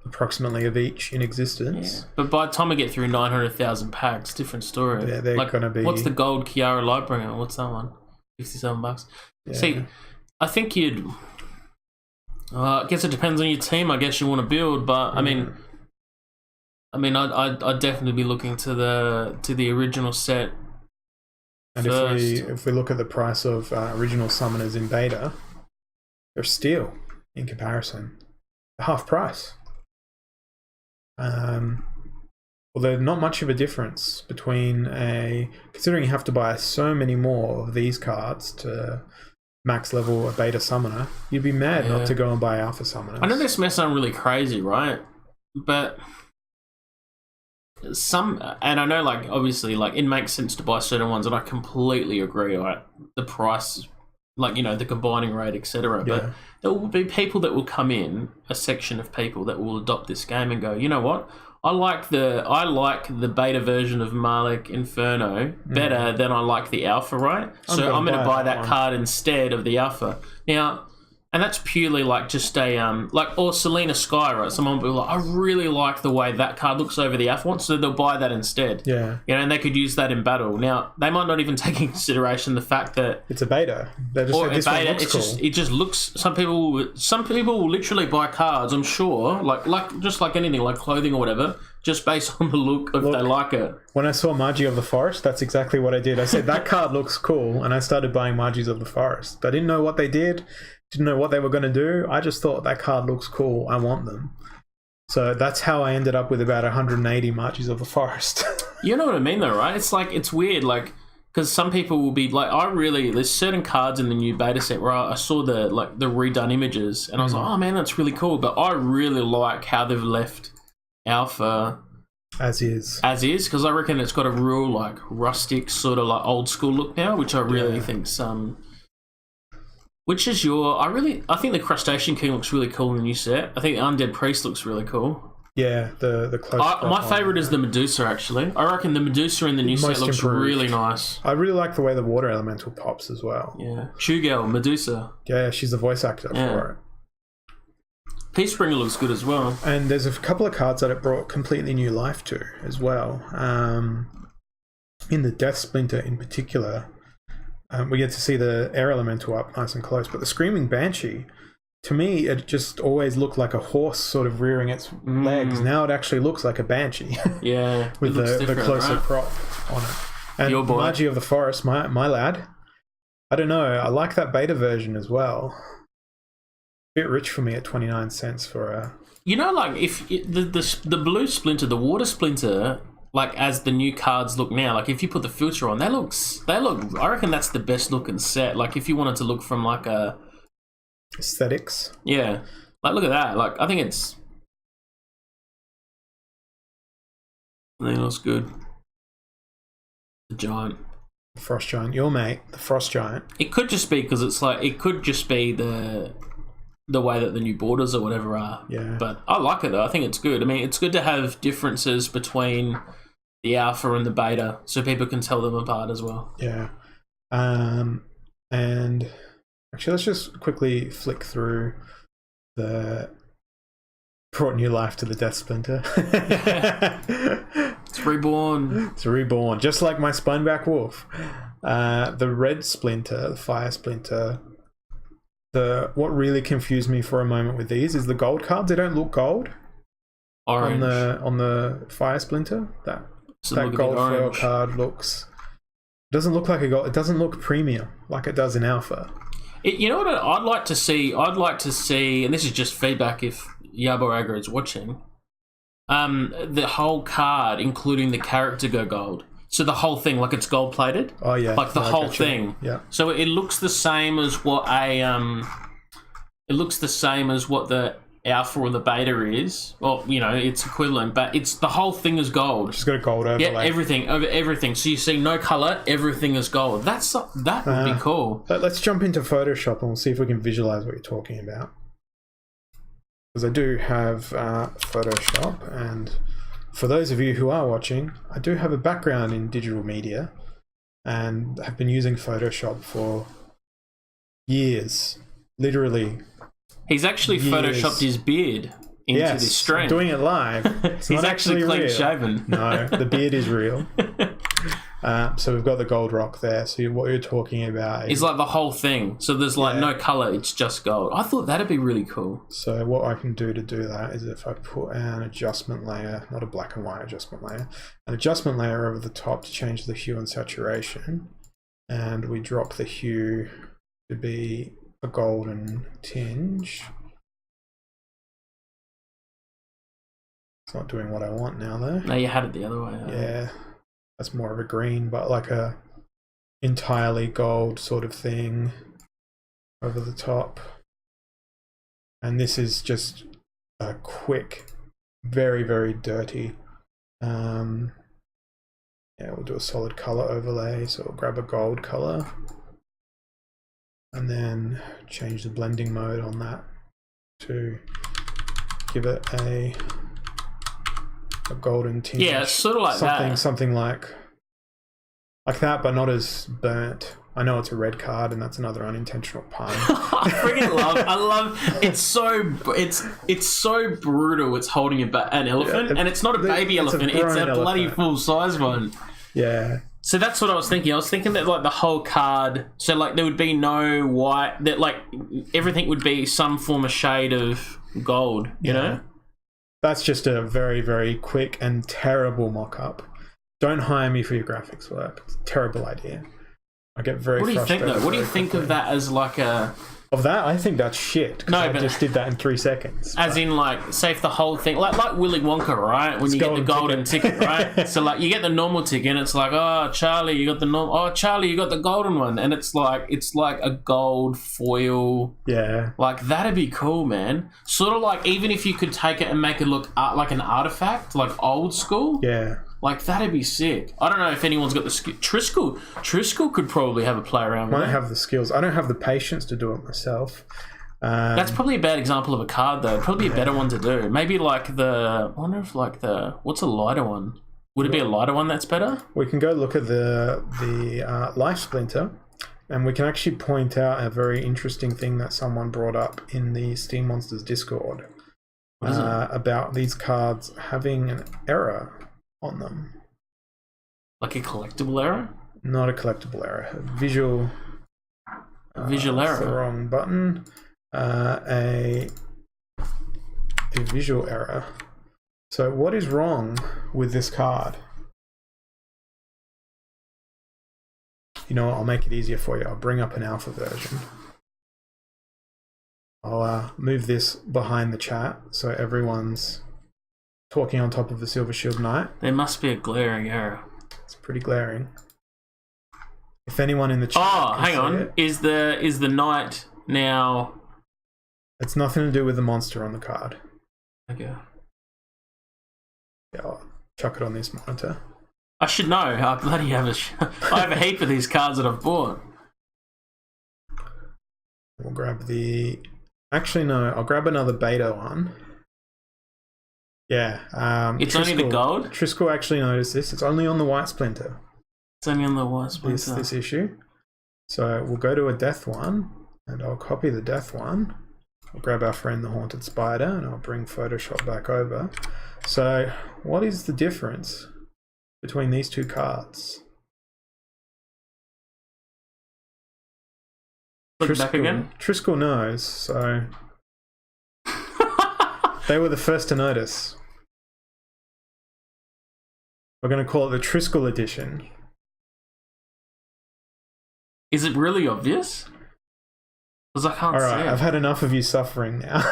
Speaker 2: approximately of each in existence.
Speaker 1: Yeah. But by the time we get through 900,000 packs, different story.
Speaker 2: Yeah, they're going to be...
Speaker 1: What's the gold Kiara Lightbringer? What's that one? $57.
Speaker 2: Yeah.
Speaker 1: See, I think you'd... I guess it depends on your team. I guess you want to build, but I mean, I'd definitely be looking to the original set.
Speaker 2: And if we look at the price of original summoners in beta, they're steal in comparison, half price. Well, there's not much of a difference between considering you have to buy so many more of these cards to max level a beta summoner, you'd be mad not to go and buy alpha summoners.
Speaker 1: I know this may sound really crazy, right? But and I know, like, obviously, like, it makes sense to buy certain ones, and I completely agree, right? The price, like, you know, the combining rate, etc. But there will be people that will come in, a section of people that will adopt this game and go, you know what? I like the beta version of Malik Inferno better than I like the alpha, right? So I'm going to buy that card instead of the alpha. Now, and that's purely like just or Selena Sky, right? Someone will be like, I really like the way that card looks over the alpha one, so they'll buy that instead.
Speaker 2: Yeah.
Speaker 1: You know, and they could use that in battle. Now, they might not even take into consideration the fact that
Speaker 2: it's a beta. They just say, this one looks cool.
Speaker 1: It just looks. Some people will literally buy cards, I'm sure, like just like anything, like clothing or whatever, just based on the look if they like it.
Speaker 2: When I saw Margie of the Forest, that's exactly what I did. I said, that card looks cool, and I started buying Margies of the Forest. I didn't know what they didn't know what they were going to do. I just thought, that card looks cool, I want them. So that's how I ended up with about 180 Margies of the Forest.
Speaker 1: You know what I mean though, right? It's like, it's weird, like, because some people will be like, there's certain cards in the new beta set where I saw the redone images, and I was like, oh man, that's really cool. But I really like how they've left alpha
Speaker 2: as is,
Speaker 1: because I reckon it's got a real like rustic sort of like old school look now, which I really think which is I think the Crustacean King looks really cool in the new set. I think the Undead Priest looks really cool.
Speaker 2: Yeah, the close.
Speaker 1: My favourite is the Medusa, actually. I reckon the Medusa in the new set looks really nice.
Speaker 2: I really like the way the water elemental pops as well.
Speaker 1: Yeah. Shugel, Medusa.
Speaker 2: Yeah, she's the voice actor for it.
Speaker 1: Peacebringer looks good as well.
Speaker 2: And there's a couple of cards that it brought completely new life to as well. In the Death Splinter in particular, we get to see the air elemental up nice and close. But the Screaming Banshee, to me, it just always looked like a horse sort of rearing its legs. Now it actually looks like a banshee.
Speaker 1: Yeah.
Speaker 2: With the closer crop on it. And Margie of the Forest, my lad, I don't know, I like that beta version as well. Bit rich for me at 29 cents for a...
Speaker 1: You know, like, if the blue splinter, the water splinter, like, as the new cards look now, like, if you put the filter on, they look, I reckon that's the best looking set. Like, if you wanted to look from, like, a...
Speaker 2: aesthetics.
Speaker 1: Yeah. Like, look at that. Like, I think it looks good. The giant.
Speaker 2: Frost Giant. Your mate, the Frost Giant.
Speaker 1: It could just be because it's like, it could just be the way that the new borders or whatever are.
Speaker 2: Yeah.
Speaker 1: But I like it though. I think it's good. I mean, it's good to have differences between the alpha and the beta so people can tell them apart as well.
Speaker 2: Yeah. And actually, let's just quickly flick through brought new life to the Death Splinter.
Speaker 1: It's reborn.
Speaker 2: It's reborn, just like my Spineback Wolf. The Red Splinter, the Fire Splinter. What really confused me for a moment with these is the gold cards. They don't look gold.
Speaker 1: Orange.
Speaker 2: On the Fire Splinter. That gold foil card doesn't look like a gold. It doesn't look premium like it does in alpha.
Speaker 1: You know what I'd like to see? I'd like to see, and this is just feedback if Yabo Agra is watching, the whole card, including the character, go gold. So the whole thing, like it's gold plated.
Speaker 2: Oh yeah,
Speaker 1: like the whole thing.
Speaker 2: Yeah.
Speaker 1: So it looks the same as what the alpha or the beta is. Well, you know, it's equivalent, but it's the whole thing is gold.
Speaker 2: Just got a gold overlay.
Speaker 1: Yeah, everything. So you see no color, everything is gold. That would be cool.
Speaker 2: Let's jump into Photoshop and we'll see if we can visualize what you're talking about. Because I do have Photoshop, and for those of you who are watching, I do have a background in digital media and have been using Photoshop for years, literally.
Speaker 1: He's actually
Speaker 2: years.
Speaker 1: Photoshopped his beard into this stream.
Speaker 2: I'm doing it live. It's
Speaker 1: He's
Speaker 2: not
Speaker 1: actually clean
Speaker 2: real.
Speaker 1: shaven.
Speaker 2: No, the beard is real. So we've got the gold rock there. So what you're talking about
Speaker 1: is like the whole thing. So there's like no color, it's just gold. I thought that'd be really cool.
Speaker 2: So what I can do to do that is if I put an adjustment layer, not a black and white adjustment layer, an adjustment layer over the top to change the hue and saturation, and we drop the hue to be a golden tinge. It's not doing what I want now though.
Speaker 1: No, you had it the other way.
Speaker 2: Yeah, that's more of a green, but like a entirely gold sort of thing over the top. And this is just a quick, very, very dirty. Yeah, we'll do a solid color overlay. So we'll grab a gold color and then change the blending mode on that to give it a golden tinge.
Speaker 1: Yeah, it's sort of like that.
Speaker 2: Something like that, but not as burnt. I know it's a red card, and that's another unintentional pun.
Speaker 1: I freaking love. It's so brutal. It's holding an elephant, and it's not a baby elephant. It's a bloody full size one.
Speaker 2: Yeah.
Speaker 1: So that's what I was thinking. I was thinking that like the whole card. So like there would be no white. That like everything would be some form of shade of gold. You know.
Speaker 2: That's just a very, very quick and terrible mock-up. Don't hire me for your graphics work. It's a terrible idea. I get very frustrated.
Speaker 1: What do you think, though? What do you think of that as like a...
Speaker 2: Of that? I think that's shit. No, I just did that in 3 seconds.
Speaker 1: As in, like, say if the whole thing... Like Willy Wonka, right? When you get the golden ticket, right? So, like, you get the normal ticket, and it's like, oh, Charlie, you got the normal... Oh, Charlie, you got the golden one. And it's like a gold foil.
Speaker 2: Yeah.
Speaker 1: Like, that'd be cool, man. Sort of like, even if you could take it and make it look like an artifact, like old school.
Speaker 2: Yeah.
Speaker 1: Like, that'd be sick. I don't know if anyone's got the skill. Triskel could probably have a play around with that.
Speaker 2: Might have the skills. I don't have the patience to do it myself.
Speaker 1: That's probably a bad example of a card, though. Probably a better one to do. Maybe like I wonder if like what's a lighter one? Would it be a lighter one that's better?
Speaker 2: We can go look at the life splinter, and we can actually point out a very interesting thing that someone brought up in the Steem Monsters Discord about these cards having an error on them.
Speaker 1: Like a collectible error?
Speaker 2: Not a collectible error. A visual
Speaker 1: error.
Speaker 2: That's the wrong button. A visual error. So what is wrong with this card? You know what? I'll make it easier for you. I'll bring up an alpha version. I'll move this behind the chat so everyone's talking on top of the Silver Shield Knight.
Speaker 1: There must be a glaring error.
Speaker 2: It's pretty glaring. If anyone in the chat
Speaker 1: hang on. Is the knight now...
Speaker 2: It's nothing to do with the monster on the card.
Speaker 1: Okay.
Speaker 2: Yeah, I'll chuck it on this monitor.
Speaker 1: I should know. I bloody have I have a heap of these cards that I've bought.
Speaker 2: We'll grab the... Actually, no. I'll grab another beta one. Yeah.
Speaker 1: It's only the gold?
Speaker 2: Triskel actually noticed this. It's only on the white splinter.
Speaker 1: It's only on the white splinter.
Speaker 2: This issue. So we'll go to a death one, and I'll copy the death one. I'll grab our friend the Haunted Spider, and I'll bring Photoshop back over. So what is the difference between these two cards?
Speaker 1: Look back again.
Speaker 2: Triskel knows, so... They were the first to notice. We're going to call it the Triskel edition.
Speaker 1: Is it really obvious? Because I can't see it.
Speaker 2: Alright, I've had enough of you suffering now.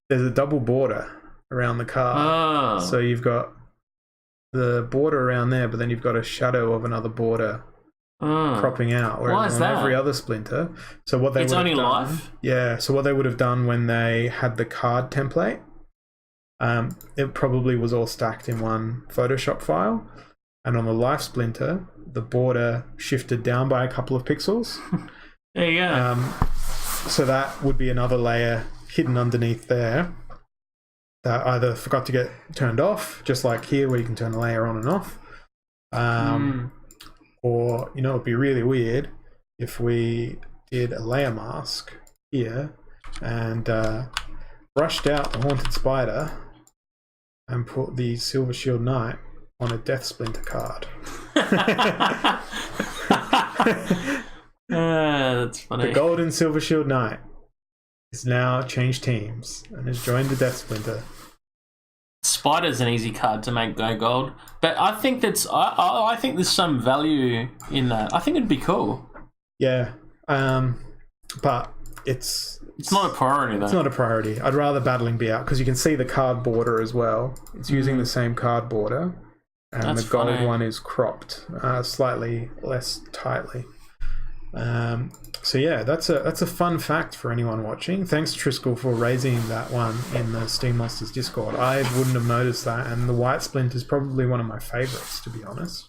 Speaker 2: There's a double border around the card. So you've got the border around there, but then you've got a shadow of another border cropping out.
Speaker 1: Why is
Speaker 2: on
Speaker 1: that?
Speaker 2: every other splinter. So what they
Speaker 1: It's
Speaker 2: would have
Speaker 1: only
Speaker 2: done,
Speaker 1: life?
Speaker 2: yeah. So what they would have done when they had the card template, it probably was all stacked in one Photoshop file, and on the life splinter, the border shifted down by a couple of pixels.
Speaker 1: There you go.
Speaker 2: So that would be another layer hidden underneath there that either forgot to get turned off, just like here where you can turn a layer on and off. Or, you know, it'd be really weird if we did a layer mask here and brushed out the Haunted Spider and put the Silver Shield Knight on a Death Splinter card.
Speaker 1: That's funny.
Speaker 2: The Golden Silver Shield Knight is now changed teams and has joined the Death Splinter.
Speaker 1: Spider's an easy card to make go gold, but I think I think there's some value in that. I think it'd be cool.
Speaker 2: Yeah, but it's
Speaker 1: not a priority though.
Speaker 2: It's not a priority. I'd rather battling be out because you can see the card border as well. It's using the same card border, and
Speaker 1: That's
Speaker 2: the gold
Speaker 1: funny.
Speaker 2: one is cropped slightly less tightly. So yeah, that's a fun fact for anyone watching. Thanks Triskel for raising that one in the Steem Monsters Discord. I wouldn't have noticed that, and the white splint is probably one of my favorites, to be honest.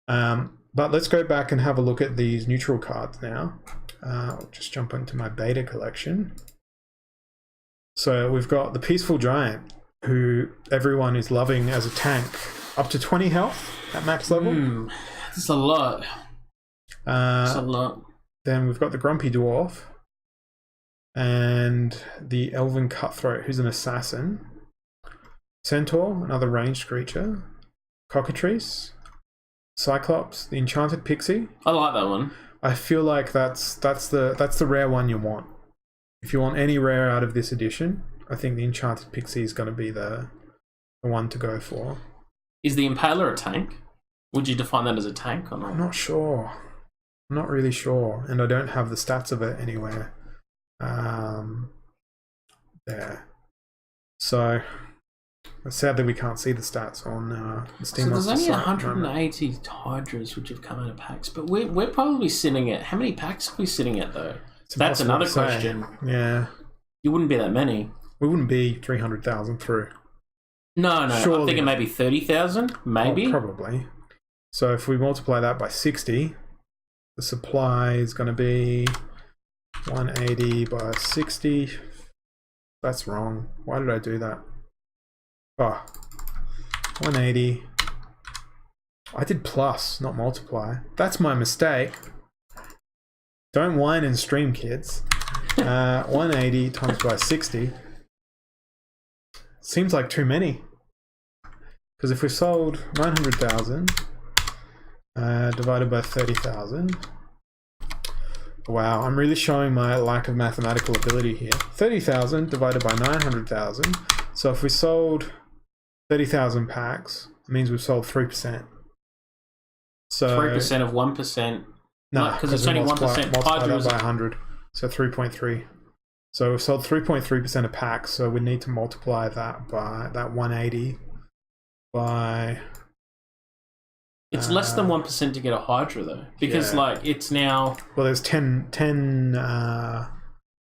Speaker 2: But let's go back and have a look at these neutral cards now. I'll just jump into my beta collection. So we've got the Peaceful Giant, who everyone is loving as a tank, up to 20 health at max level.
Speaker 1: That's a lot. That's a lot.
Speaker 2: Then we've got the Grumpy Dwarf and the Elven Cutthroat, who's an assassin. Centaur, another ranged creature. Cockatrice. Cyclops, the Enchanted Pixie.
Speaker 1: I like that one.
Speaker 2: I feel like that's the rare one you want. If you want any rare out of this edition, I think the Enchanted Pixie is going to be the one to go for.
Speaker 1: Is the Impaler a tank? Would you define that as a tank or not?
Speaker 2: I'm not sure. I'm not really sure, and I don't have the stats of it anywhere. There. So sadly we can't see the stats on the Steam
Speaker 1: So there's
Speaker 2: Monsters
Speaker 1: only
Speaker 2: site at the moment.
Speaker 1: 180 Hydras which have come out of packs, but we're probably sitting at how many packs are we sitting at though?
Speaker 2: It's
Speaker 1: That's
Speaker 2: impossible
Speaker 1: another
Speaker 2: to say.
Speaker 1: question.
Speaker 2: Yeah,
Speaker 1: You wouldn't be that many.
Speaker 2: we wouldn't be 300,000 through.
Speaker 1: No, I'm
Speaker 2: Surely.
Speaker 1: thinking maybe 30,000, maybe.
Speaker 2: Oh, probably. So if we multiply that by 60, the supply is going to be 180 by 60. That's wrong. Why did I do that? Oh, 180. I did plus, not multiply. That's my mistake. Don't whine and stream, kids. 180 times by 60. Seems like too many. Because if we sold 900,000 divided by 30,000. Wow, I'm really showing my lack of mathematical ability here. 30,000 divided by 900,000. So if we sold 30,000 packs, it means we've sold 3%. So
Speaker 1: 3% of 1%.
Speaker 2: no,
Speaker 1: because it's only 1%.
Speaker 2: multiply that
Speaker 1: Hydras-
Speaker 2: by 100. So 3.3. So we've sold 3.3% of packs. So we need to multiply that by that 180 by.
Speaker 1: It's less than 1% to get a Hydra though, because
Speaker 2: Yeah.
Speaker 1: like it's now
Speaker 2: Well, there's 10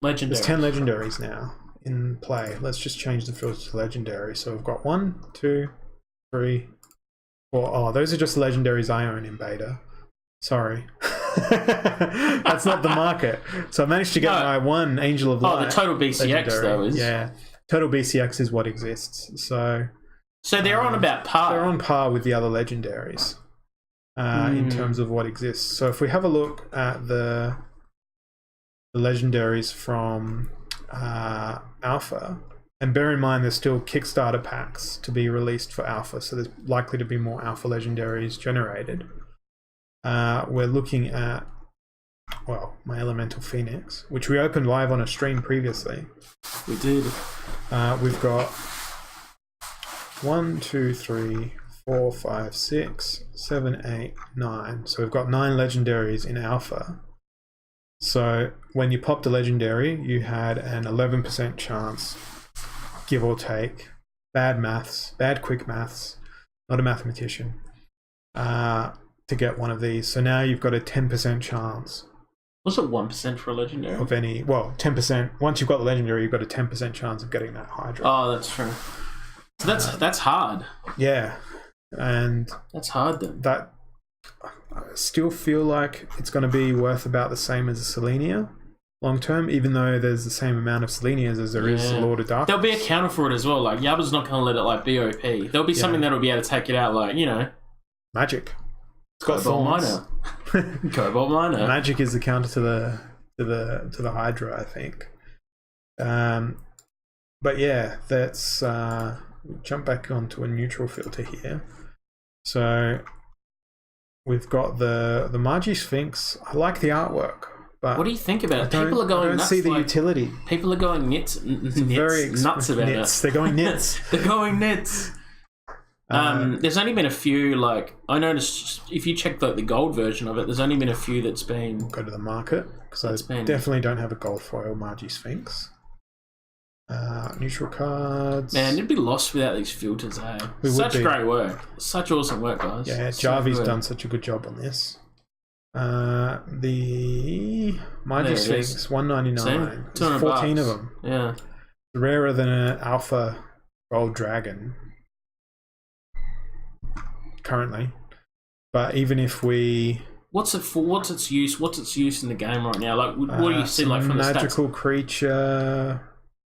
Speaker 1: legendary.
Speaker 2: There's 10 legendaries now in play. Let's just change the filter to legendary. So we've got 1, 2, 3, 4. Oh, those are just legendaries I own in beta. Sorry. That's not the market. So I managed to get
Speaker 1: No.
Speaker 2: my one Angel of Light.
Speaker 1: Oh, the total BCX
Speaker 2: legendary.
Speaker 1: though is.
Speaker 2: Yeah. Total BCX is what exists. So
Speaker 1: So they're on about par.
Speaker 2: they're on par with the other legendaries in terms of what exists. So if we have a look at the legendaries from Alpha, and bear in mind there's still Kickstarter packs to be released for Alpha, so there's likely to be more Alpha legendaries generated. We're looking at, well, my Elemental Phoenix, which we opened live on a stream previously.
Speaker 1: We did.
Speaker 2: We've got 1, 2, 3, 4, 5, 6, 7, 8, 9. So we've got 9 legendaries in Alpha. So when you popped a legendary, you had an 11% chance, give or take. Bad maths, bad quick maths, not a mathematician. to get one of these. So now you've got a 10% chance
Speaker 1: Was it 1% for a legendary?
Speaker 2: of any. Well, 10%. Once you've got the legendary, you've got a 10% chance of getting that Hydra.
Speaker 1: Oh, that's true. So that's hard.
Speaker 2: Yeah, and
Speaker 1: That's hard then.
Speaker 2: that I still feel like it's going to be worth about the same as a Selenia long term, even though there's the same amount of Selenias as there is
Speaker 1: Yeah.
Speaker 2: Lord of Darkness.
Speaker 1: There'll be a counter for it as well. Like Yaba's not going to let it like BOP. There'll be something that'll be able to take it out. Like
Speaker 2: Magic. It's got
Speaker 1: Cobalt
Speaker 2: thorns.
Speaker 1: Miner. Cobalt Miner.
Speaker 2: Magic is the counter to the Hydra, I think. But yeah, that's jump back onto a neutral filter here. So we've got the Magi Sphinx. I like the artwork, but
Speaker 1: What do you think about it?
Speaker 2: I
Speaker 1: People are going
Speaker 2: I don't
Speaker 1: nuts.
Speaker 2: see the
Speaker 1: like,
Speaker 2: utility.
Speaker 1: People are going nuts about
Speaker 2: nits.
Speaker 1: it.
Speaker 2: They're going nits.
Speaker 1: They're going nuts. There's only been a few, like, I noticed if you check the gold version of it, there's only been a few that's been...
Speaker 2: Go to the market, because I
Speaker 1: That's been-
Speaker 2: definitely don't have a gold foil Magi Sphinx. Neutral cards.
Speaker 1: Man, it'd be lost without these filters, eh?
Speaker 2: We would
Speaker 1: Such
Speaker 2: be.
Speaker 1: great work. Such awesome work, guys.
Speaker 2: Yeah,
Speaker 1: So
Speaker 2: Jarvi's
Speaker 1: good.
Speaker 2: done such a good job on this. The Magi
Speaker 1: There it
Speaker 2: Sphinx,
Speaker 1: is.
Speaker 2: $199.
Speaker 1: See?
Speaker 2: There's 14 of
Speaker 1: $200.
Speaker 2: them.
Speaker 1: Yeah.
Speaker 2: Rarer than an Alpha Gold Dragon currently. But even if we
Speaker 1: What's it for? What's its use? What's its use in the game right now? Like, what do you see like from the stats?
Speaker 2: magical creature,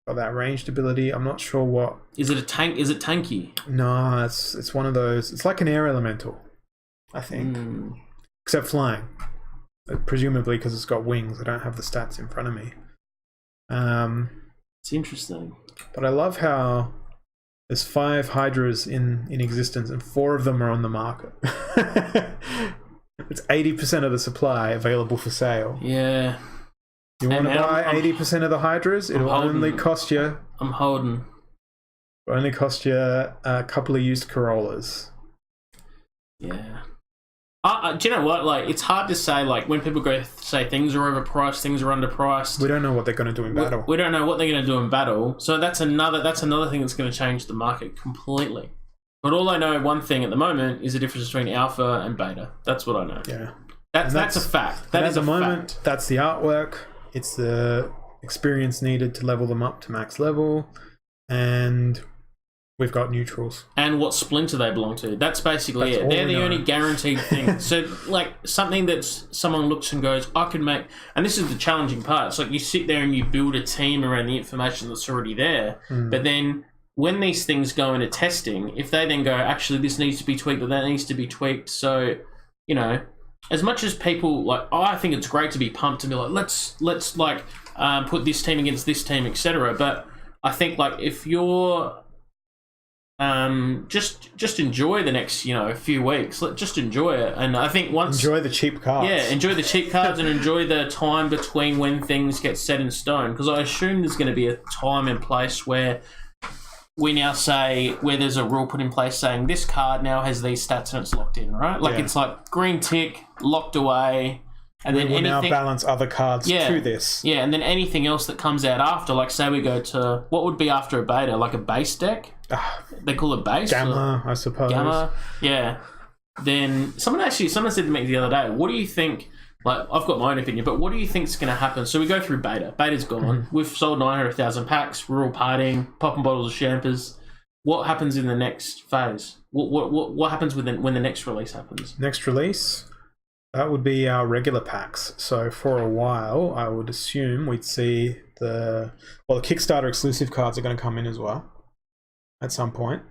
Speaker 2: got that ranged ability. I'm not sure what.
Speaker 1: Is it a tank? Is it tanky?
Speaker 2: No, it's one of those. It's like an air elemental, I think, except flying. Presumably because it's got wings. I don't have the stats in front of me.
Speaker 1: It's interesting.
Speaker 2: But I love how there's 5 Hydras in existence and 4 of them are on the market. It's 80% of the supply available for sale.
Speaker 1: Yeah.
Speaker 2: You want to
Speaker 1: man,
Speaker 2: buy
Speaker 1: I'm-
Speaker 2: 80% of the Hydras? It'll
Speaker 1: holding
Speaker 2: only
Speaker 1: them.
Speaker 2: cost you
Speaker 1: I'm holding.
Speaker 2: a couple of used Corollas.
Speaker 1: Yeah. Do you know what? Like, it's hard to say. Like, when people go say things are overpriced, things are underpriced.
Speaker 2: We don't know what they're going to do in battle.
Speaker 1: We don't know what they're going to do in battle. So that's another thing that's going to change the market completely. But all I know, one thing at the moment, is the difference between alpha and beta. That's what I know.
Speaker 2: Yeah.
Speaker 1: That's a fact. That
Speaker 2: at
Speaker 1: is
Speaker 2: the
Speaker 1: a
Speaker 2: moment,
Speaker 1: fact.
Speaker 2: that's the artwork. It's the experience needed to level them up to max level. And we've got neutrals.
Speaker 1: And what splinter they belong to. That's basically
Speaker 2: That's
Speaker 1: it.
Speaker 2: all
Speaker 1: They're
Speaker 2: we
Speaker 1: the
Speaker 2: know.
Speaker 1: only guaranteed thing. So, like, something that someone looks and goes, I can make... And this is the challenging part. It's like you sit there and you build a team around the information that's already there. But then when these things go into testing, if they then go, actually, this needs to be tweaked or that needs to be tweaked. So, you know, as much as people, like, I think it's great to be pumped and be like, let's put this team against this team, etc. But I think, like, if you're... just enjoy the next, few weeks. Just enjoy it, and I think once
Speaker 2: Enjoy the cheap cards.
Speaker 1: yeah, enjoy the cheap cards and enjoy the time between when things get set in stone. Because I assume there's going to be a time and place where we now say where there's a rule put in place saying this card now has these stats and it's locked in, right? Like
Speaker 2: Yeah.
Speaker 1: it's like green tick, locked away, and then
Speaker 2: We'll now
Speaker 1: anything.
Speaker 2: balance other cards
Speaker 1: Yeah.
Speaker 2: to this.
Speaker 1: Yeah, and then anything else that comes out after, like say we go to what would be after a beta, like a base deck. They call it base.
Speaker 2: Gamma, I suppose.
Speaker 1: Gamma, yeah. Then someone said to me the other day, what do you think, like I've got my own opinion, but what do you think's going to happen? So we go through beta. Beta's gone. We've sold 900,000 packs. We're all partying, popping bottles of champers. What happens in the next phase? What happens when the next release happens?
Speaker 2: Next release, that would be our regular packs. So for a while, I would assume we'd see the Kickstarter exclusive cards are going to come in as well at some point,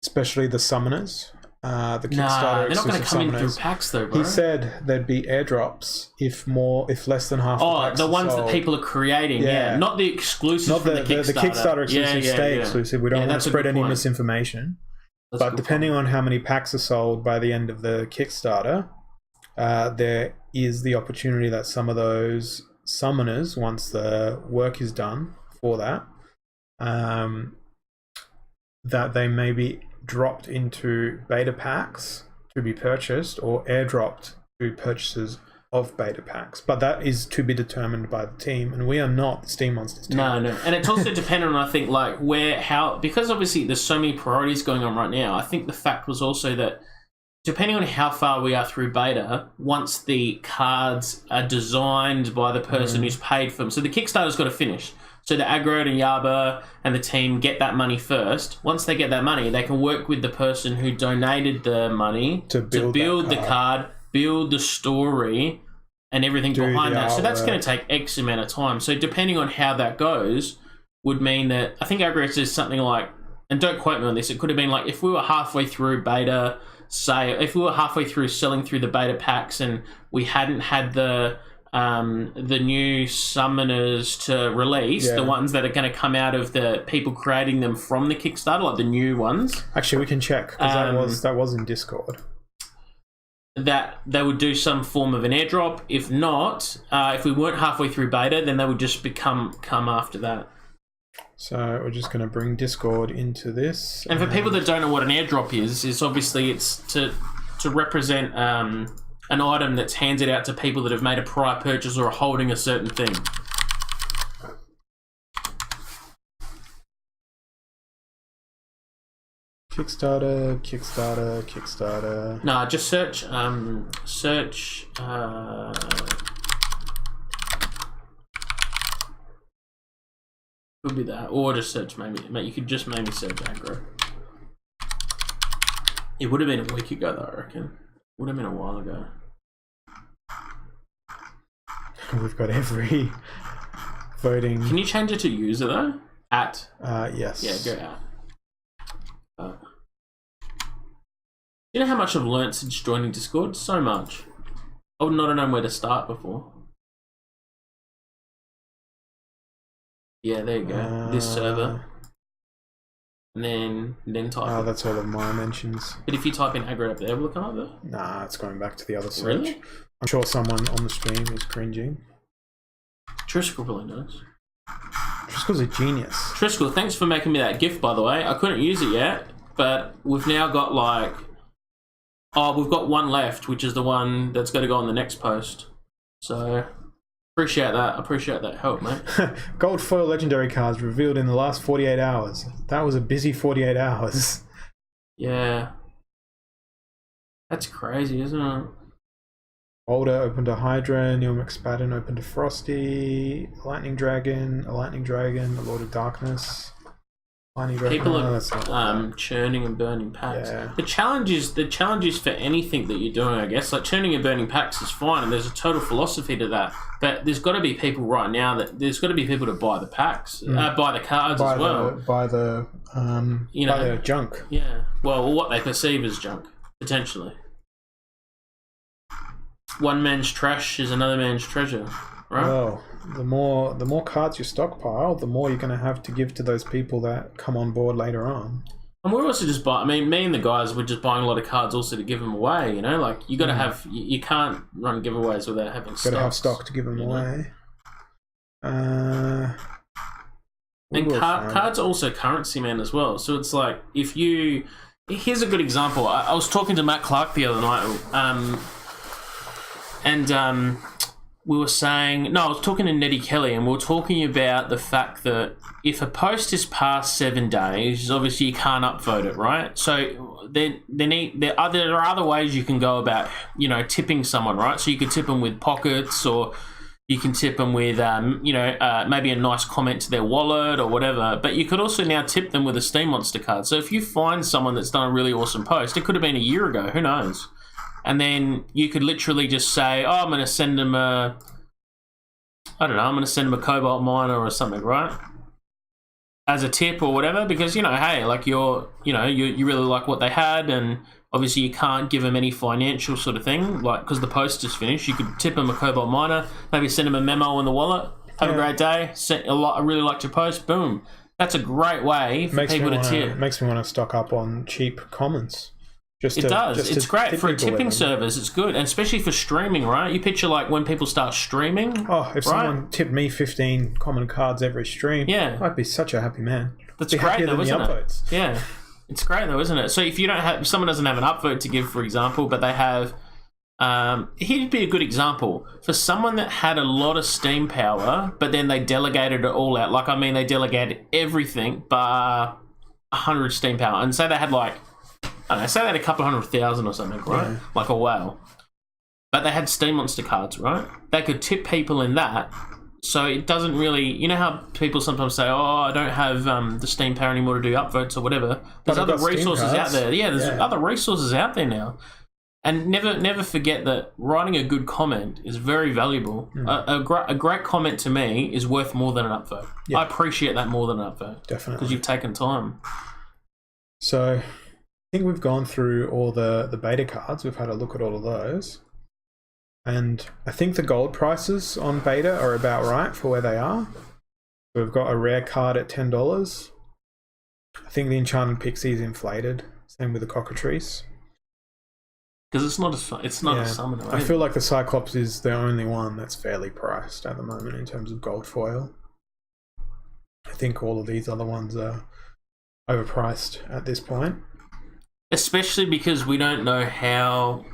Speaker 2: especially the summoners. The Kickstarter
Speaker 1: They're not going
Speaker 2: exclusive
Speaker 1: to come in through
Speaker 2: summoners.
Speaker 1: packs though, bro.
Speaker 2: He said there'd be airdrops if less than half.
Speaker 1: Oh,
Speaker 2: packs
Speaker 1: the
Speaker 2: are
Speaker 1: ones
Speaker 2: sold.
Speaker 1: that people are creating,
Speaker 2: Yeah.
Speaker 1: not the exclusives
Speaker 2: Not
Speaker 1: from
Speaker 2: the
Speaker 1: Kickstarter.
Speaker 2: Kickstarter exclusive stay exclusive. We don't want to
Speaker 1: that's a
Speaker 2: spread
Speaker 1: good
Speaker 2: any
Speaker 1: point.
Speaker 2: misinformation.
Speaker 1: That's a
Speaker 2: But
Speaker 1: good
Speaker 2: depending on how many packs are sold by the end of the Kickstarter, there is the opportunity that some of those summoners, once the work is done for that, that they may be dropped into beta packs to be purchased or airdropped to purchases of beta packs. But that is to be determined by the team, and we are not the Steem Monsters team.
Speaker 1: No, and it's also dependent on, I think, like because obviously there's so many priorities going on right now. I think the fact was also that depending on how far we are through beta, once the cards are designed by the person who's paid for them. So the Kickstarter's got to finish. So the Aggro and Yaba and the team get that money first. Once they get that money, they can work with the person who donated the money to build the card, build the story, and everything behind that. So that's going to take X amount of time. So depending on how that goes, would mean that I think Aggro says something like, and don't quote me on this, it could have been like if we were halfway through beta, say if we were halfway through selling through the beta packs and we hadn't had the new summoners to release, the ones that are going to come out of the people creating them from the Kickstarter, like the new ones.
Speaker 2: Actually, we can check because that was in Discord.
Speaker 1: That they would do some form of an airdrop. If not, if we weren't halfway through beta, then they would just come after that.
Speaker 2: So we're just going to bring Discord into this.
Speaker 1: And for people that don't know what an airdrop is obviously it's to represent an item that's handed out to people that have made a prior purchase or are holding a certain thing.
Speaker 2: Kickstarter.
Speaker 1: No, just search. Could be that, or just search maybe. You could just maybe search Aggro. It would have been a week ago though, I reckon. Would have been a while ago.
Speaker 2: We've got every voting.
Speaker 1: Can you change it to user though? At.
Speaker 2: Yes.
Speaker 1: Yeah, go at. You know how much I've learnt since joining Discord? So much. I would not have known where to start before. Yeah, there you go. This server. And then type.
Speaker 2: Oh, that's all of my mentions.
Speaker 1: But if you type in Aggro up there, will it come up there?
Speaker 2: Nah, it's going back to the other search.
Speaker 1: Really?
Speaker 2: I'm sure someone on the stream is cringing.
Speaker 1: Triskel probably knows.
Speaker 2: Triskel's a genius.
Speaker 1: Triskel, thanks for making me that gift, by the way. I couldn't use it yet, but we've now got like... Oh, we've got one left, which is the one that's going to go on the next post. So... Appreciate that. I appreciate that help, mate.
Speaker 2: Gold foil legendary cards revealed in the last 48 hours. That was a busy 48 hours.
Speaker 1: Yeah. That's crazy, isn't it?
Speaker 2: Boulder opened to Hydra, Neil McSpadden opened to Frosty, a Lightning Dragon, a Lord of Darkness.
Speaker 1: People are churning and burning packs.
Speaker 2: Yeah.
Speaker 1: The challenge is for anything that you're doing, I guess. Like churning and burning packs is fine, and there's a total philosophy to that. But there's got to be people right now there's got to be people to buy the packs, buy the cards as well.
Speaker 2: Buy the junk.
Speaker 1: Yeah. Well, what they perceive as junk, potentially. One man's trash is another man's treasure, right?
Speaker 2: Well, the more cards you stockpile, the more you're going to have to give to those people that come on board later on.
Speaker 1: And we're also just buying. I mean, me and the guys were just buying a lot of cards also to give them away. You know, like you got to have. You can't run giveaways without having stock.
Speaker 2: Got to have stock to give them away.
Speaker 1: And cards are also currency, man, as well. So it's like if you. Here's a good example. I was talking to Matt Clark the other night, and we were saying, no, I was talking to Nettie Kelly, and we were talking about the fact that if a post is past 7 days, obviously you can't upvote it, right? So there are other ways you can go about, tipping someone, right? So you could tip them with pockets, or you can tip them with, maybe a nice comment to their wallet or whatever. But you could also now tip them with a Steem Monster card. So if you find someone that's done a really awesome post, it could have been a year ago, who knows? And then you could literally just say, oh, I'm going to send them I'm going to send them a cobalt miner or something, right? As a tip or whatever, because, hey, like you really like what they had, and obviously you can't give them any financial sort of thing, like, because the post is finished. You could tip them a cobalt miner, maybe send them a memo in the wallet, have a great day, I really liked your post, boom. That's a great way for people to tip.
Speaker 2: Makes me want to stock up on cheap commons.
Speaker 1: It's great for a tipping service. It's good, and especially for streaming, right? You picture like when people start streaming.
Speaker 2: Oh, if someone tipped me 15 common cards every stream, I'd be such a happy man.
Speaker 1: That's great, though, isn't it? Yeah, it's great, though, isn't it? So if someone doesn't have an upvote to give, for example, but they have, he'd be a good example for someone that had a lot of Steam power, but then they delegated it all out. Like, they delegated everything but 100 Steam power, and say they had like I don't know, say they had a couple 100,000 or something, right?
Speaker 2: Yeah.
Speaker 1: Like a whale. But they had Steam Monster cards, right? They could tip people in that. So it doesn't really... You know how people sometimes say, oh, I don't have the Steam Power anymore to do upvotes or whatever. There's other resources out there. Yeah, there's other resources out there now. And never forget that writing a good comment is very valuable. A great comment to me is worth more than an upvote. I appreciate that more than an upvote.
Speaker 2: Definitely.
Speaker 1: Because you've taken time.
Speaker 2: So I think we've gone through all the beta cards. We've had a look at all of those. And I think the gold prices on beta are about right for where they are. We've got a rare card at $10. I think the Enchanted Pixie is inflated. Same with the Cockatrice.
Speaker 1: Because it's not a summoner. Right?
Speaker 2: I feel like the Cyclops is the only one that's fairly priced at the moment in terms of gold foil. I think all of these other ones are overpriced at this point.
Speaker 1: Especially because we don't know how...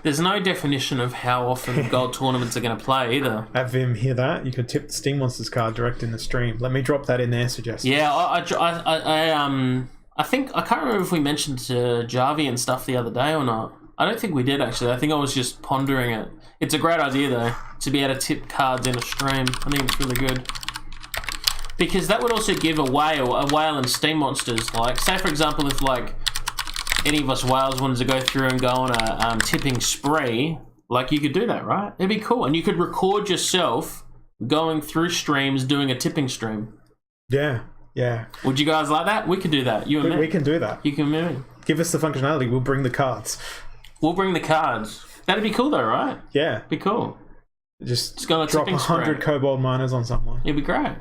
Speaker 1: There's no definition of how often gold tournaments are going to play either.
Speaker 2: At Vim, hear that? You could tip the Steam Monsters card direct in the stream. Let me drop that in there, suggestion.
Speaker 1: Yeah, I think... I can't remember if we mentioned Javi and stuff the other day or not. I don't think we did, actually. I think I was just pondering it. It's a great idea, though, to be able to tip cards in a stream. I think it's really good. Because that would also give a whale and Steam Monsters, like, say, for example, if, like, any of us whales wanted to go through and go on a tipping spree, like, you could do that, right? It'd be cool. And you could record yourself going through streams doing a tipping stream.
Speaker 2: Yeah, yeah.
Speaker 1: Would you guys like that? We could do that. You and me.
Speaker 2: We can do that.
Speaker 1: You can me.
Speaker 2: Give us the functionality. We'll bring the cards.
Speaker 1: We'll bring the cards. That'd be cool, though, right?
Speaker 2: Yeah.
Speaker 1: Be cool.
Speaker 2: Just
Speaker 1: go
Speaker 2: drop 100 kobold miners on someone.
Speaker 1: It'd be great.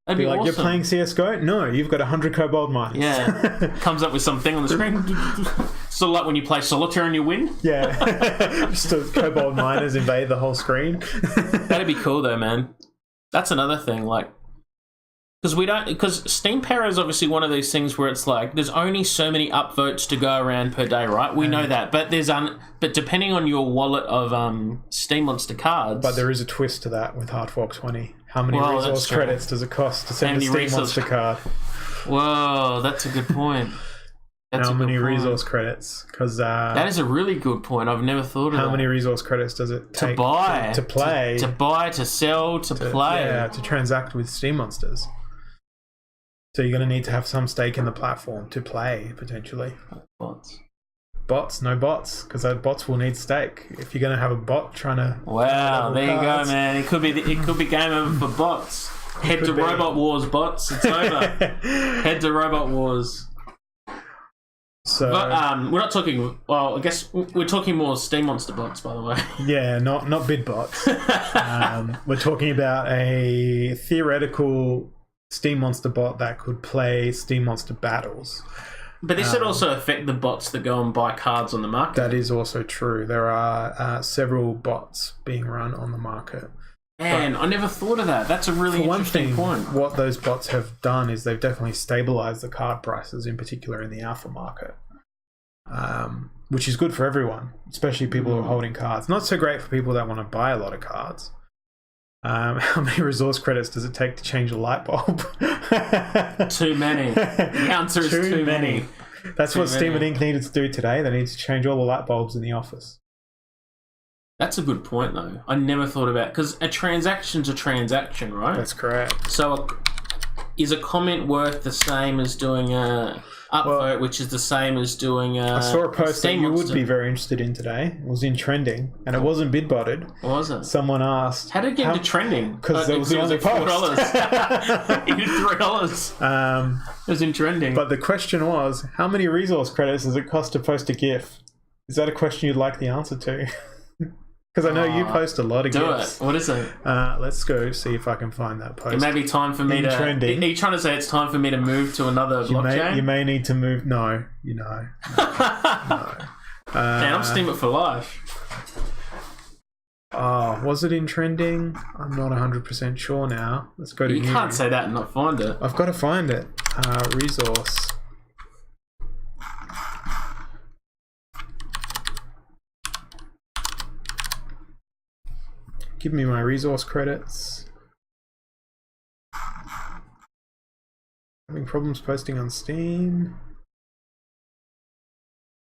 Speaker 1: That'd
Speaker 2: be
Speaker 1: be
Speaker 2: like,
Speaker 1: awesome.
Speaker 2: You're playing CSGO? No, you've got 100 kobold miners.
Speaker 1: Yeah. Comes up with something on the screen. Sort of like when you play solitaire and you win.
Speaker 2: Yeah. Just kobold miners invade the whole screen.
Speaker 1: That'd be cool, though, man. That's another thing, like... Because Steam Power is obviously one of these things where it's like, there's only so many upvotes to go around per day, right? We know that. But but depending on your wallet of Steam Monster cards...
Speaker 2: But there is a twist to that with Hardfork 20. How many resource credits does it cost to send a Steam Monster card?
Speaker 1: Whoa, that's a good point.
Speaker 2: How many resource credits? Because
Speaker 1: that is a really good point. I've never thought of that.
Speaker 2: How many resource credits does it take
Speaker 1: to buy,
Speaker 2: to play?
Speaker 1: To buy, to sell, to play.
Speaker 2: Yeah, to transact with Steam Monsters. So you're going to need to have some stake in the platform to play, potentially. Bots, no bots, because bots will need stake. If you're going to have a bot trying to...
Speaker 1: Wow, there you go, man. It could be game over for bots. Head to Robot Wars, bots. It's over. Head to Robot Wars.
Speaker 2: So,
Speaker 1: but we're not talking... Well, I guess we're talking more Steam Monster bots, by the way.
Speaker 2: Yeah, not bid bots. We're talking about a theoretical Steam Monster bot that could play Steam Monster battles.
Speaker 1: But this would also affect the bots that go and buy cards on the market.
Speaker 2: That is also true. There are several bots being run on the market.
Speaker 1: Man, I never thought of that. That's a really interesting point.
Speaker 2: What those bots have done is they've definitely stabilized the card prices, in particular in the alpha market, which is good for everyone, especially people who are holding cards. Not so great for people that want to buy a lot of cards. How many resource credits does it take to change a light bulb?
Speaker 1: Too many. The answer is too many.
Speaker 2: That's what Steam and Ink needed to do today. They need to change all the light bulbs in the office.
Speaker 1: That's a good point, though. I never thought about it. Because a transaction's a transaction, right?
Speaker 2: That's correct.
Speaker 1: So is a comment worth the same as doing a upvote, which is the same as doing a...
Speaker 2: I saw a post that you would be very interested in today. It was in trending, and it wasn't bid botted.
Speaker 1: What was it?
Speaker 2: Someone asked...
Speaker 1: How did it get into trending?
Speaker 2: Because it was the only post.
Speaker 1: $4. You did $3. It was in trending.
Speaker 2: But the question was, how many resource credits does it cost to post a GIF? Is that a question you'd like the answer to? Because I know you post a lot of GIFs.
Speaker 1: Do it. What is it?
Speaker 2: Let's go see if I can find that post.
Speaker 1: It may be time for me to...
Speaker 2: Trending.
Speaker 1: Are you trying to say it's time for me to move to another blockchain?
Speaker 2: You may need to move... No, no.
Speaker 1: Man, I'm Steam it for life.
Speaker 2: Was it in trending? I'm not 100% sure now. Let's go to
Speaker 1: You can't say that and not find it.
Speaker 2: I've got to find it. Resource. Give me my resource credits. Having problems posting on Steam.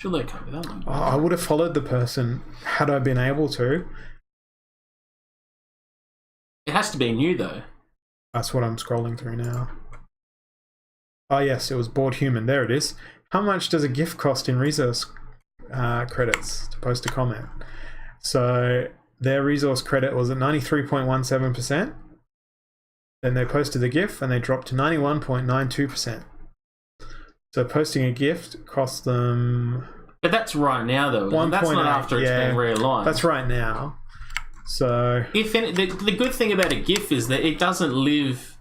Speaker 1: Surely it can't be that long.
Speaker 2: I would have followed the person had I been able to.
Speaker 1: It has to be new though.
Speaker 2: That's what I'm scrolling through now. Oh yes, it was Bored Human. There it is. How much does a GIF cost in resource credits to post a comment? So their resource credit was at 93.17%. Then they posted the GIF and they dropped to 91.92%. So posting a gift cost them...
Speaker 1: But that's right now though. That's not after it's been realigned.
Speaker 2: That's right now. So
Speaker 1: the good thing about a GIF is that it doesn't live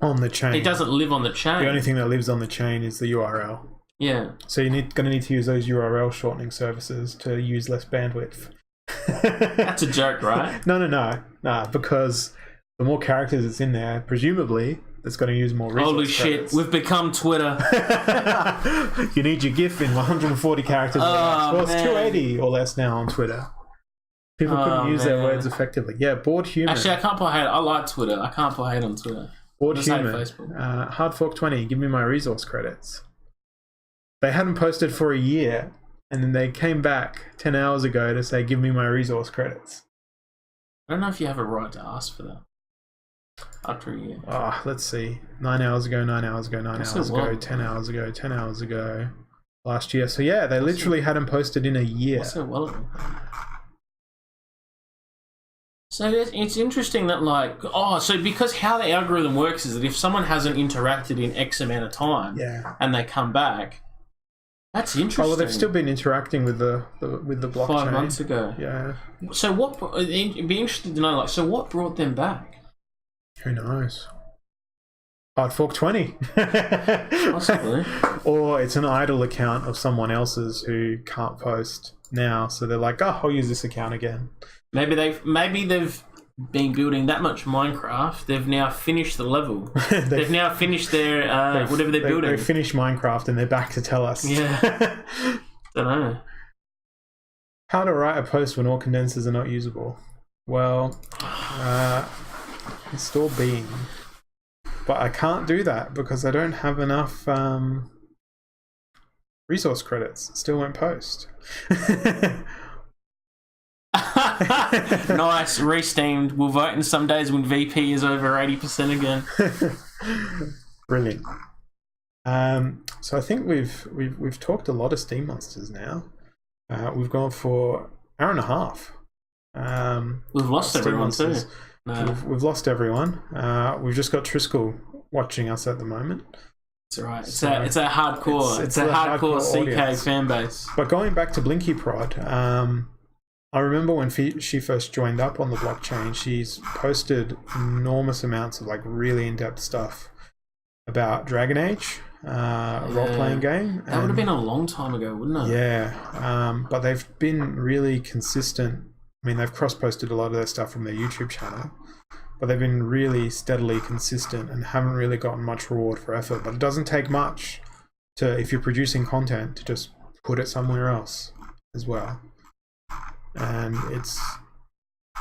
Speaker 2: on the chain.
Speaker 1: It doesn't live on the chain.
Speaker 2: The only thing that lives on the chain is the URL.
Speaker 1: Yeah.
Speaker 2: So you're going to need to use those URL shortening services to use less bandwidth.
Speaker 1: That's a joke, right?
Speaker 2: No, because the more characters it's in there, presumably it's going to use more resource
Speaker 1: Holy
Speaker 2: credits.
Speaker 1: shit, we've become Twitter.
Speaker 2: You need your GIF in 140 characters or less. Well, it's 280 or less now on Twitter. People couldn't use their words effectively. Yeah, Bored Human.
Speaker 1: Actually, I can't put hate. I like Twitter. I can't put hate on Twitter.
Speaker 2: Bored Human. Hardfork20, give me my resource credits. They hadn't posted for a year, and then they came back 10 hours ago to say, give me my resource credits.
Speaker 1: I don't know if you have a right to ask for that. After a year.
Speaker 2: Oh, let's see. 9 hours ago, 9 hours ago, 9 hours ago, 10 hours ago, 10 hours ago. Last year. So yeah, they literally hadn't posted in a year.
Speaker 1: What's so well? So it's interesting that so because how the algorithm works is that if someone hasn't interacted in X amount of time and they come back, that's interesting.
Speaker 2: Oh, well, they've still been interacting with the blockchain.
Speaker 1: 5 months ago.
Speaker 2: Yeah.
Speaker 1: So it'd be interesting to know, so what brought them back?
Speaker 2: Who knows? Hardfork20.
Speaker 1: Possibly.
Speaker 2: Or it's an idle account of someone else's who can't post now, so they're like, oh, I'll use this account again. Maybe
Speaker 1: they've been building that much Minecraft. They've now finished the level. they've now finished their whatever they're building.
Speaker 2: They finished Minecraft and they're back to tell us.
Speaker 1: Yeah. Don't know.
Speaker 2: How to write a post when all condensers are not usable? Well, install Beam, but I can't do that because I don't have enough resource credits. It still won't post.
Speaker 1: Nice, re-steamed. We'll vote in some days when VP is over 80% again.
Speaker 2: Brilliant. So I think we've talked a lot of Steem Monsters now. We've gone for an hour and a half.
Speaker 1: We've lost everyone too. No.
Speaker 2: We've lost everyone. We've just got Triskel watching us at the moment.
Speaker 1: It's all right. It's a hardcore. It's a hardcore CK audience. Fan base.
Speaker 2: But going back to Blinky Prod, I remember when she first joined up on the blockchain, she's posted enormous amounts of really in-depth stuff about Dragon Age, role-playing game.
Speaker 1: That would have been a long time ago, wouldn't it?
Speaker 2: Yeah, but they've been really consistent. I mean, they've cross-posted a lot of their stuff from their YouTube channel, but they've been really steadily consistent and haven't really gotten much reward for effort. But it doesn't take much if you're producing content, to just put it somewhere else as well. And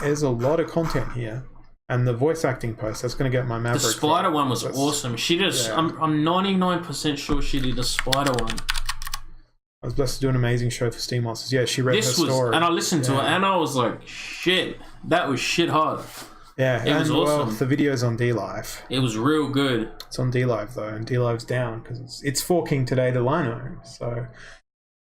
Speaker 2: there's a lot of content here, and the voice acting post that's going to get my Maverick.
Speaker 1: The spider one was awesome. She just, I'm 99% sure she did a spider one.
Speaker 2: I was blessed to do an amazing show for Steem Monsters. Yeah, she read her story,
Speaker 1: and I listened to it, and I was like, shit, that was shit hot.
Speaker 2: Yeah, it was awesome. Well, the video's on DLive.
Speaker 1: It was real good.
Speaker 2: It's on DLive though, and DLive's down because it's forking today to Lino, so.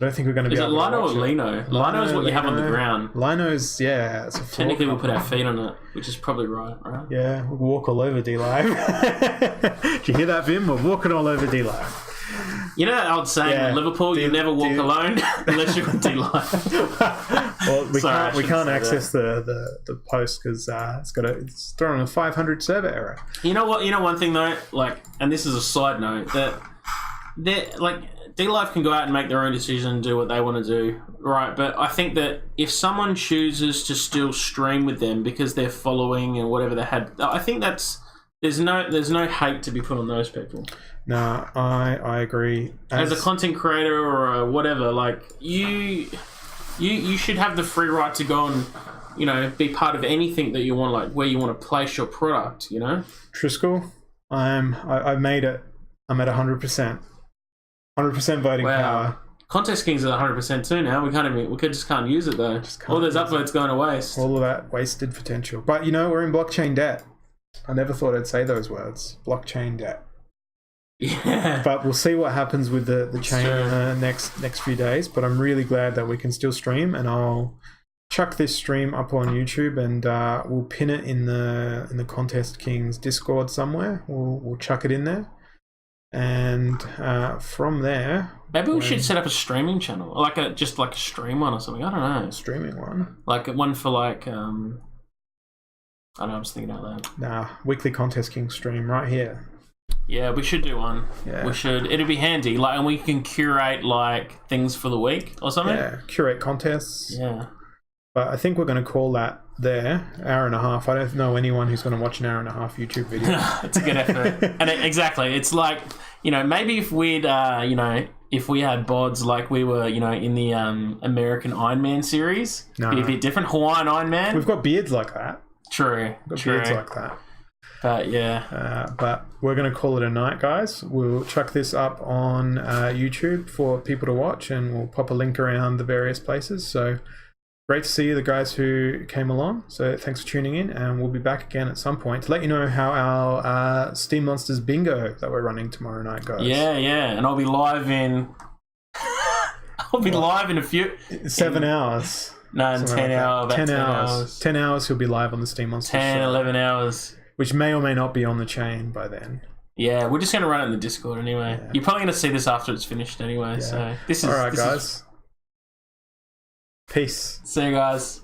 Speaker 2: I don't think we're going to be able to watch it.
Speaker 1: Is it Lino or Lino? Lino is what you have on the ground.
Speaker 2: Lino's, yeah. It's a
Speaker 1: technically, we'll put our feet on it, which is probably right?
Speaker 2: Yeah, we'll walk all over DLive. Did you hear that, Vim? We're walking all over DLive.
Speaker 1: You know that old saying in Liverpool, you never walk alone unless you're on DLive.
Speaker 2: Well, we can't access the post because it's throwing a 500 server error.
Speaker 1: You know what? One thing though, and this is a side note, that DLive can go out and make their own decision and do what they want to do, right? But I think that if someone chooses to still stream with them because they're following and whatever they had, I think there's no hate to be put on those people.
Speaker 2: No, I agree.
Speaker 1: As a content creator or a whatever, you should have the free right to go and be part of anything that you want, where you want to place your product.
Speaker 2: Triskel, I've made it. I'm at 100%. 100% voting power.
Speaker 1: Contest Kings is 100% too now. We just can't use it though. All those upvotes going to waste.
Speaker 2: All of that wasted potential. But you know, we're in blockchain debt. I never thought I'd say those words. Blockchain debt.
Speaker 1: Yeah.
Speaker 2: But we'll see what happens with the chain next few days. But I'm really glad that we can still stream, and I'll chuck this stream up on YouTube, and we'll pin it in the Contest Kings Discord somewhere. We'll chuck it in there, and from there,
Speaker 1: maybe we should set up a streaming channel, like a stream one or something. I don't know,
Speaker 2: streaming one,
Speaker 1: like one for like I don't know. I'm just thinking about that.
Speaker 2: Nah, weekly Contest Kings stream right here.
Speaker 1: Yeah, we should do one.
Speaker 2: Yeah.
Speaker 1: We should. It'd be handy, like, and we can curate like things for the week or something.
Speaker 2: Yeah, curate contests.
Speaker 1: Yeah.
Speaker 2: But I think we're going to call that there, hour and a half. I don't know anyone who's going to watch an hour and a half YouTube video.
Speaker 1: It's a good effort. And exactly. It's like, maybe if we'd, if we had bods like we were, in the American Iron Man series, it'd be a bit different. Hawaiian Iron Man.
Speaker 2: We've got beards like that.
Speaker 1: True.
Speaker 2: Beards like that.
Speaker 1: But yeah.
Speaker 2: But we're going to call it a night, guys. We'll chuck this up on YouTube for people to watch, and we'll pop a link around the various places. So great to see you, the guys who came along. So thanks for tuning in, and we'll be back again at some point to let you know how our Steem Monsters bingo that we're running tomorrow night goes.
Speaker 1: Yeah, and I'll be live in... a few...
Speaker 2: 7 hours.
Speaker 1: No, in 10 hours.
Speaker 2: 10 hours. 10 hours he'll be live on the Steem Monsters
Speaker 1: 10,
Speaker 2: show,
Speaker 1: 11 hours.
Speaker 2: which may or may not be on the chain by then.
Speaker 1: Yeah, we're just going to run it in the Discord anyway. Yeah. You're probably going to see this after it's finished anyway. Yeah. So this is...
Speaker 2: All right, guys. Peace.
Speaker 1: See you guys.